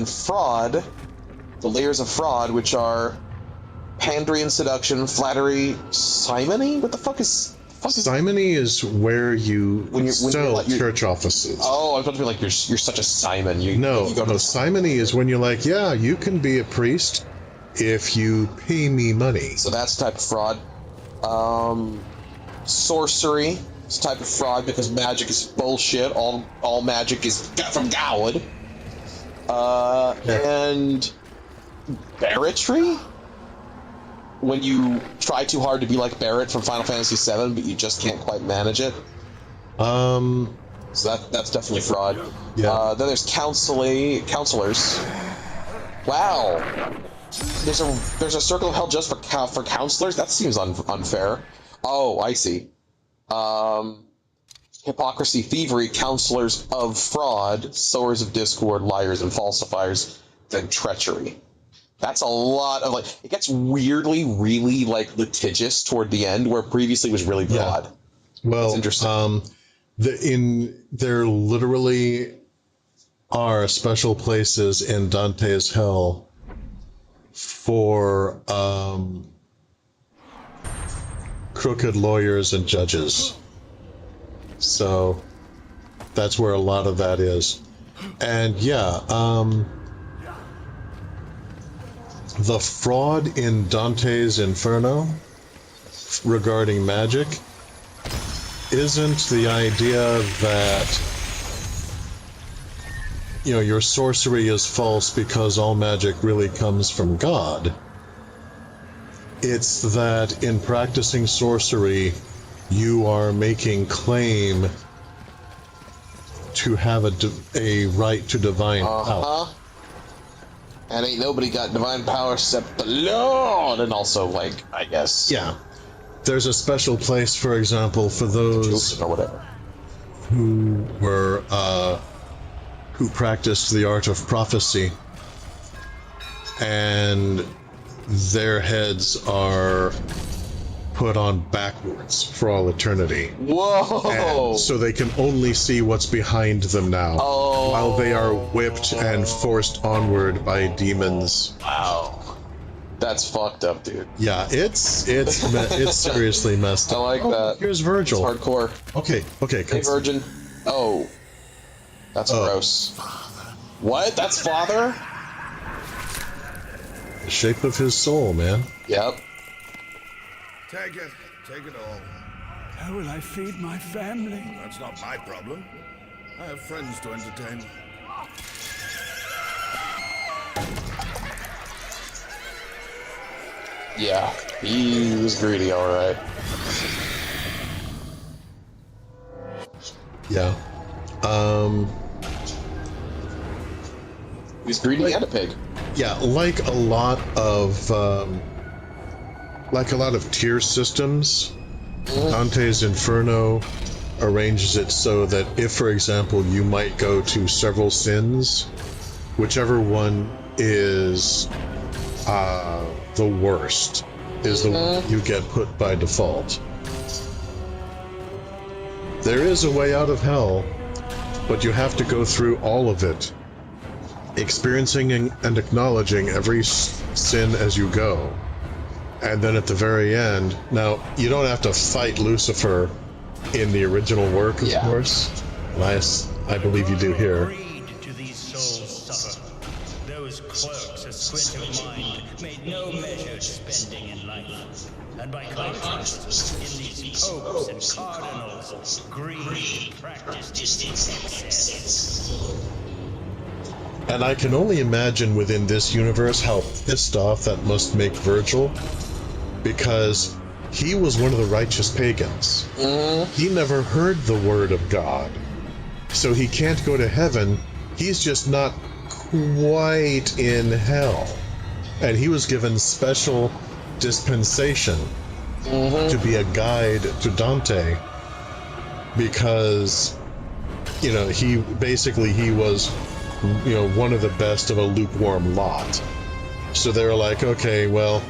fraud, the layers of fraud, which are pandering and seduction, flattery, simony? What the fuck is... Simony is where you sell like, church offices. Oh, I was about to be like, you're such a Simon. No, simony is when you're like, yeah, you can be a priest if you pay me money. So that's the type of fraud. Sorcery is a type of fraud because magic is bullshit. All magic is from God. And Barretry? When you try too hard to be like Barret from Final Fantasy VII, but you just can't quite manage it. So that's definitely fraud. Yeah. Then there's counselors. Wow. There's a circle of hell just for counselors? That seems unfair. Oh, I see. Hypocrisy, thievery, counselors of fraud, sowers of discord, liars, and falsifiers, then treachery. That's a lot of, like, it gets weirdly, really, like, litigious toward the end, where previously was really broad. Yeah. Well, that's interesting. There literally are special places in Dante's Hell for crooked lawyers and judges. So that's where a lot of that is. And yeah, the fraud in Dante's Inferno regarding magic isn't the idea that, you know, your sorcery is false because all magic really comes from God. It's that in practicing sorcery, you are making claim to have a right to divine power. And ain't nobody got divine power except the Lord, and also, like, I guess. Yeah. There's a special place, for example, for those or whatever who were who practiced the art of prophecy, and their heads are put on backwards for all eternity. Whoa! And so they can only see what's behind them now, while they are whipped and forced onward by demons. Wow. That's fucked up, dude. Yeah, it's seriously messed up. I like that. Here's Virgil. It's hardcore. Okay. Hey, Virgin. Oh. That's gross. What? That's Father? The shape of his soul, man. Yep. Take it all. How will I feed my family? That's not my problem. I have friends to entertain. Yeah, he was greedy, alright. Yeah. He's greedy and a pig. Yeah, like a lot of tier systems, Dante's Inferno arranges it so that if, for example, you might go to several sins, whichever one is the worst is the one you get put by default. There is a way out of hell, but you have to go through all of it, experiencing and acknowledging every sin as you go. And then at the very end, now, you don't have to fight Lucifer in the original work, of course. I believe you do here. Greed to these souls suffer. Those clerks, a squint of mind, made no measured spending in life. And by contrast, in these popes and cardinals, greed practiced in excess. And I can only imagine within this universe how pissed off that must make Virgil, because he was one of the righteous pagans. He never heard the word of God, so he can't go to heaven. He's just not quite in hell. And he was given special dispensation to be a guide to Dante, because, you know, he was, you know, one of the best of a lukewarm lot. So they were like, okay, well,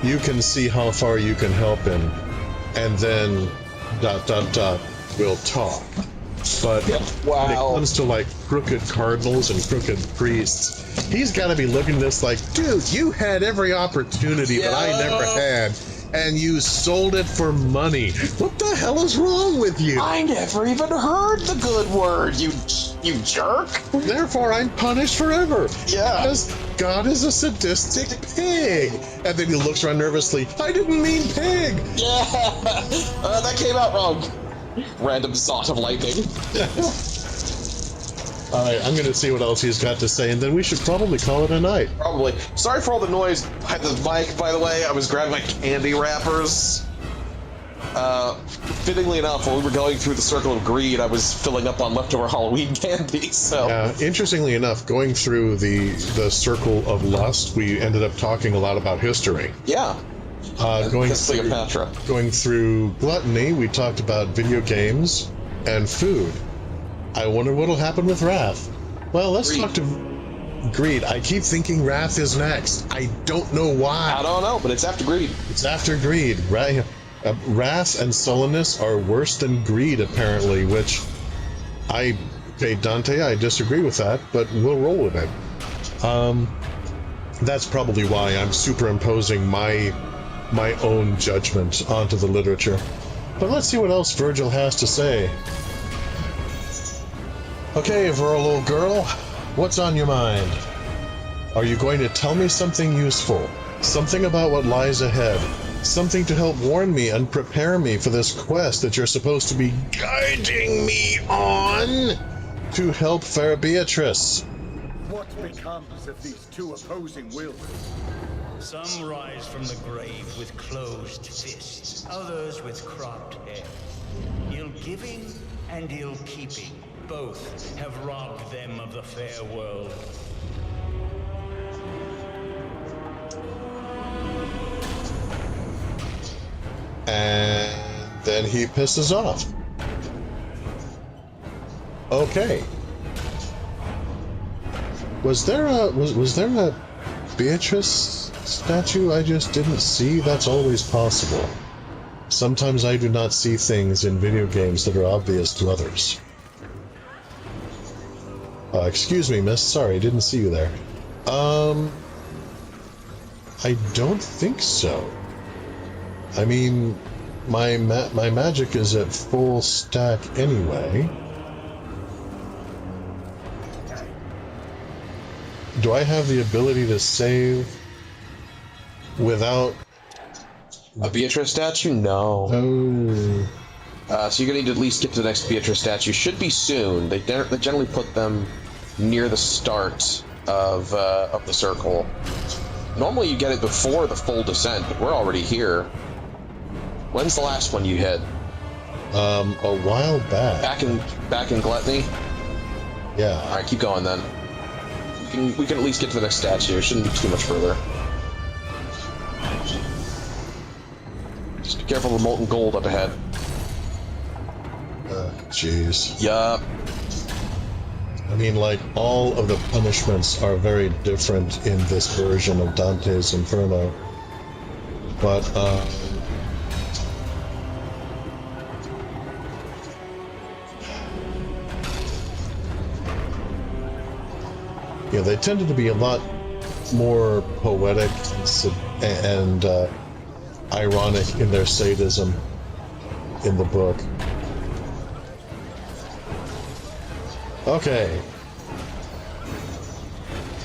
you can see how far you can help him, and then ... we'll talk. But when it comes to, like, crooked cardinals and crooked priests, he's got to be looking at this like, dude, you had every opportunity that I never had, and you sold it for money. What the hell is wrong with you? I never even heard the good word, you jerk. Therefore, I'm punished forever. Yeah. Because God is a sadistic pig. And then he looks around nervously. I didn't mean pig. Yeah. That came out wrong. Random zot of lightning. Alright, I'm going to see what else he's got to say, and then we should probably call it a night. Probably. Sorry for all the noise behind the mic, by the way. I was grabbing my candy wrappers. Fittingly enough, while we were going through the circle of greed, I was filling up on leftover Halloween candy, so... Interestingly enough, going through the circle of lust, we ended up talking a lot about history. Yeah. Going through Gluttony, we talked about video games and food. I wonder what'll happen with Wrath. Well, let's talk to Greed. I keep thinking Wrath is next. I don't know why. I don't know, but it's after Greed. It's after Greed. Wrath and sullenness are worse than Greed, apparently, which okay, Dante, I disagree with that, but we'll roll with it. That's probably why I'm superimposing my own judgment onto the literature. But let's see what else Virgil has to say. Okay, Virgil, old girl, what's on your mind? Are you going to tell me something useful? Something about what lies ahead? Something to help warn me and prepare me for this quest that you're supposed to be guiding me on to help fair Beatrice? What becomes of these two opposing wills? Some rise from the grave with closed fists, others with cropped hair. Ill-giving and ill-keeping, both have robbed them of the fair world. And then he pisses off. Okay. Was there a Beatrice statue I just didn't see? That's always possible. Sometimes I do not see things in video games that are obvious to others. Excuse me, miss. Sorry, didn't see you there. I don't think so. I mean, my magic is at full stack anyway. Do I have the ability to save without a Beatrice statue? No. Oh. So you're gonna need to at least get to the next Beatrice statue. Should be soon. They generally put them near the start of the circle. Normally you get it before the full descent, but we're already here. When's the last one you hit? A while back. Back in Gluttony? Yeah. Alright, keep going then. We can at least get to the next statue. It shouldn't be too much further. Just be careful of the molten gold up ahead. Jeez. Yup. I mean, like, all of the punishments are very different in this version of Dante's Inferno. But, yeah, they tended to be a lot more poetic and ironic in their sadism in the book. Okay.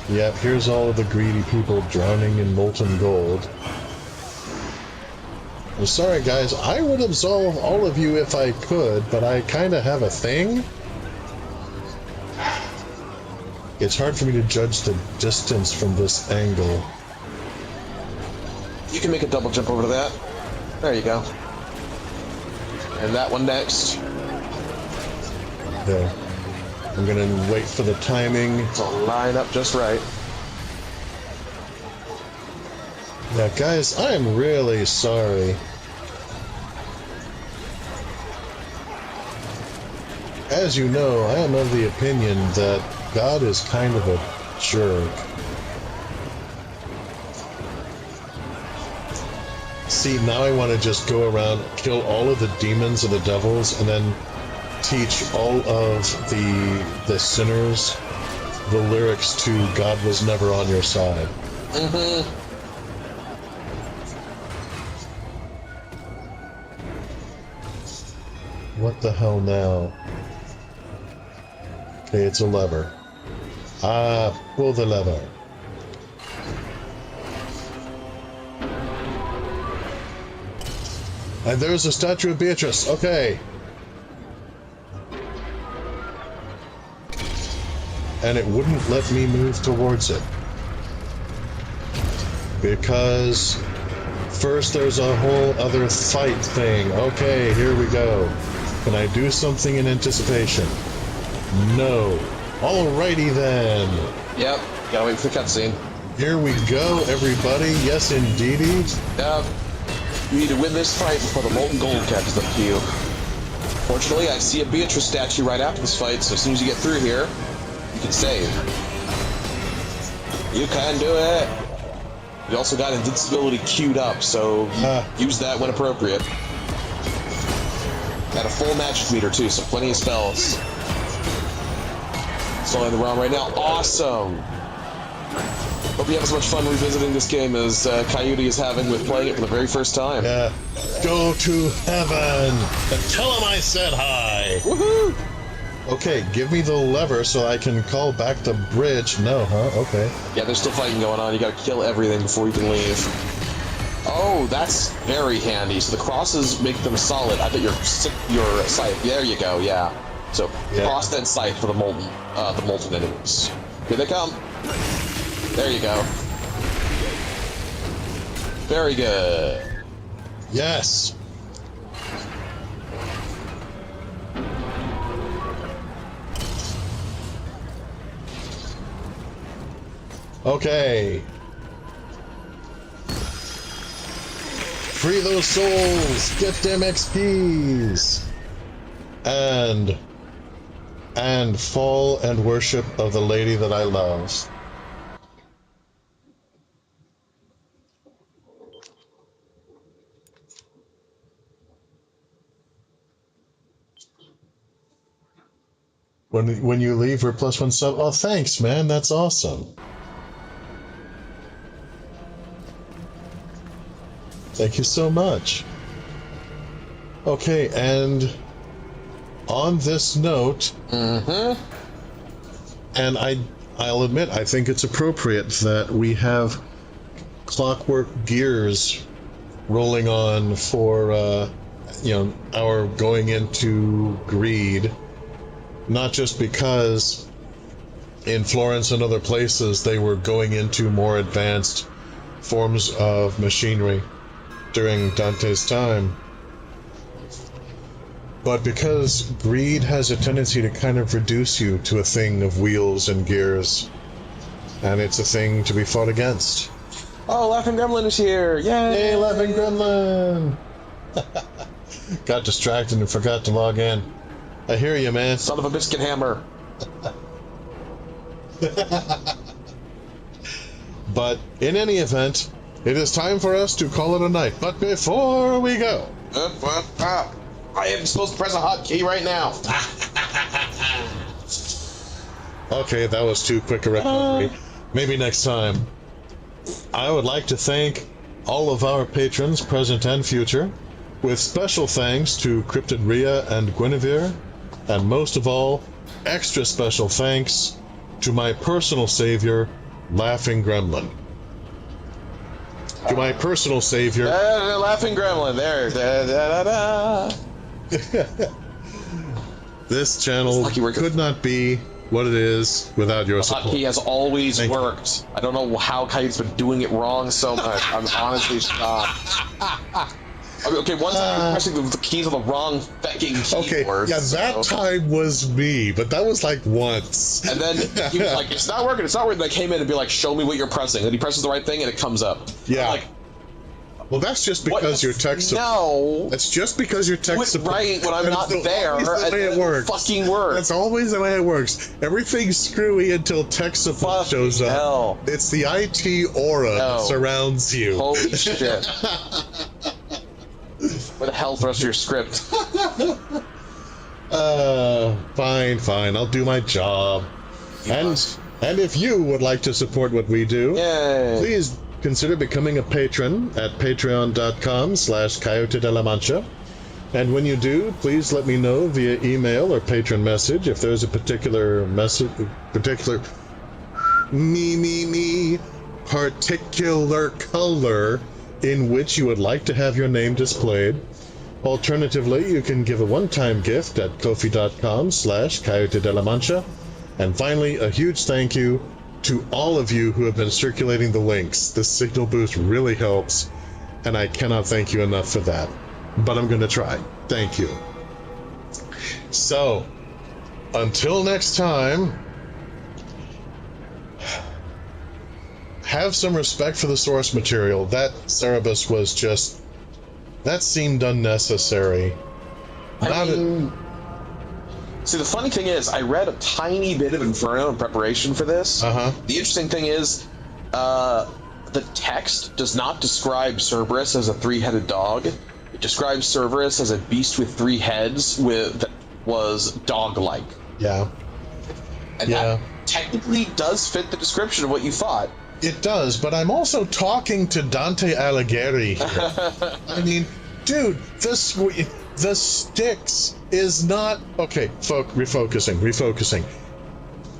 Yep, here's all of the greedy people drowning in molten gold. I'm sorry guys, I would absolve all of you if I could, but I kinda have a thing. It's hard for me to judge the distance from this angle. You can make a double jump over to that. There you go. And that one next. There. I'm gonna wait for the timing to line up just right. Yeah, guys, I'm really sorry. As you know, I am of the opinion that God is kind of a jerk. See, now I want to just go around, kill all of the demons and the devils, and then teach all of the sinners the lyrics to God Was Never on Your Side. Mm-hmm. What the hell now? Okay, it's a lever. Ah, pull the lever. And there's a statue of Beatrice. Okay. And it wouldn't let me move towards it. Because first there's a whole other fight thing. Okay, here we go. Can I do something in anticipation? No. Alrighty then. Yep, gotta wait for the cutscene. Here we go, everybody. Yes, indeedy. Yep. You need to win this fight before the molten gold catches up to you. Fortunately, I see a Beatrice statue right after this fight, so as soon as you get through here, you can save. You can do it! You also got invincibility queued up, so use that when appropriate. Got a full magic meter too, so plenty of spells. Slowing the realm right now. Awesome! Hope you have as much fun revisiting this game as Coyote is having with playing it for the very first time. Yeah. Go to heaven! And tell him I said hi! Woohoo! Okay, give me the lever so I can call back the bridge. No, huh? Okay. Yeah, there's still fighting going on. You gotta kill everything before you can leave. Oh, that's very handy. So the crosses make them solid. I bet your scythe. There you go. Yeah. So cross then scythe for the molten enemies. Here they come. There you go. Very good. Yes. Okay. Free those souls! Get them XPs! And fall and worship of the lady that I love. When you leave, we're +1 sub. Oh, thanks, man. That's awesome. Thank you so much. Okay, and on this note, and I'll admit, I think it's appropriate that we have Clockwork Gears rolling on for, our going into greed. Not just because in Florence and other places they were going into more advanced forms of machinery during Dante's time, but because greed has a tendency to kind of reduce you to a thing of wheels and gears, and it's a thing to be fought against. Oh, Laughing Gremlin is here! Yay! Hey, Laughing Gremlin! Got distracted and forgot to log in. I hear you, man. Son of a biscuit hammer. But in any event, it is time for us to call it a night. But before we go... I am supposed to press a hotkey right now. Okay, that was too quick a recovery. Maybe next time. I would like to thank all of our patrons, present and future, with special thanks to Cryptid Rhea and Guinevere, and most of all, extra special thanks to my personal savior, Laughing Gremlin. To my personal savior... Laughing Gremlin, there. Da, da, da. This channel could not be what it is without your support. Hotkey has always worked. I don't know how Coyote's been doing it wrong so much. I'm honestly shocked. Okay, one time I'm pressing the keys on the wrong fucking keyboard. Okay, yeah, that time was me, but that was like once. And then he was like, it's not working. They came in and be like, show me what you're pressing. And he presses the right thing and it comes up. Yeah. Like, well, that's just because your text. No. That's just because your text. Right when I'm not there. That's the way it works. Fucking works. That's always the way it works. Everything's screwy until tech support shows up. Hell. It's the IT aura that surrounds you. Holy shit. Where the hell's the rest of your script? Fine. I'll do my job. And if you would like to support what we do, please consider becoming a patron at patreon.com/Coyote de la Mancha. And when you do, please let me know via email or patron message if there's a particular color in which you would like to have your name displayed. Alternatively, you can give a one-time gift at kofi.com/Coyote de la Mancha. And finally, a huge thank you to all of you who have been circulating the links. This signal boost really helps, and I cannot thank you enough for that. But I'm going to try. Thank you. So, until next time, have some respect for the source material. That Cerberus was just... that seemed unnecessary. See, the funny thing is, I read a tiny bit of Inferno in preparation for this. The interesting thing is, the text does not describe Cerberus as a three-headed dog. It describes Cerberus as a beast with three heads that was dog-like. Yeah. And that technically does fit the description of what you thought. It does, but I'm also talking to Dante Alighieri here. I mean, dude, the Styx is not... Okay, refocusing.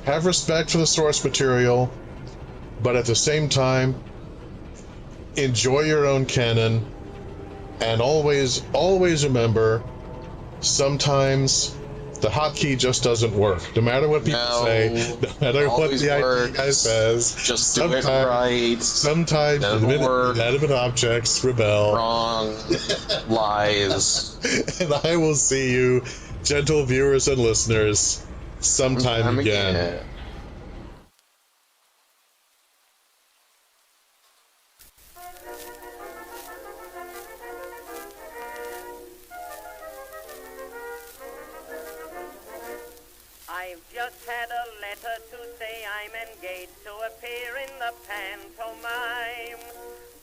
Have respect for the source material, but at the same time, enjoy your own canon, and always remember, sometimes the hotkey just doesn't work. No matter what people say, no matter what the IT guy says, just do it right. Sometimes inanimate objects rebel. Wrong. Lies. And I will see you, gentle viewers and listeners, sometime again. I've just had a letter to say I'm engaged to appear in the pantomime.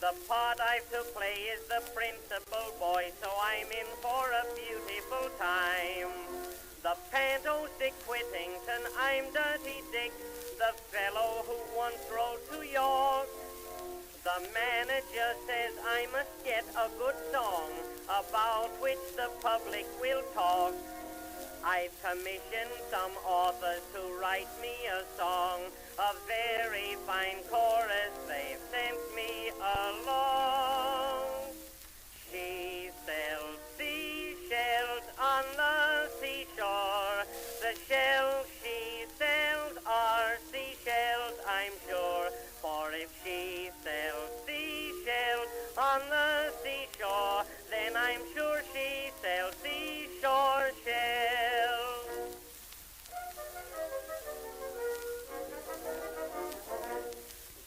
The part I've to play is the principal boy, so I'm in for a beautiful time. The panto's Dick Whittington, I'm Dirty Dick, the fellow who once rode to York. The manager says I must get a good song about which the public will talk. I've commissioned some authors to write me a song, a very fine chorus they've sent me along. She sells seashells on the seashore. The shells she sells are seashells, I'm sure. For if she sells seashells on the seashore, then I'm sure she sells seashore shells.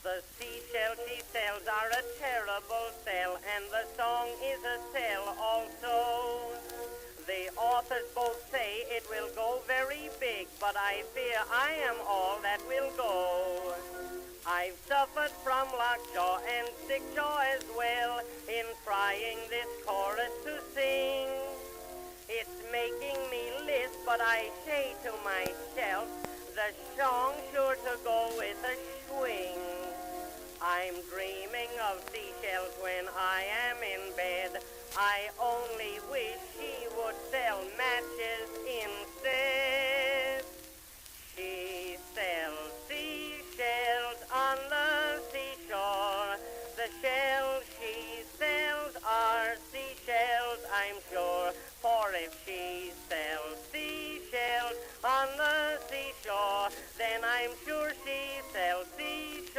The seashells she sells are a terrible sell, and the song is a sell also. The authors both say it will go very big, but I fear I am all that will go. I've suffered from lockjaw and sickjaw as well in trying this chorus to sing. It's making me lisp, but I say to myself, the song's sure to go with a swing. I'm dreaming of seashells when I am in bed. I only wish she would sell matches instead. She sells seashells on the seashore. The shells she sells are seashells, I'm sure. For if she sells seashells on the seashore, then I'm sure she sells seashells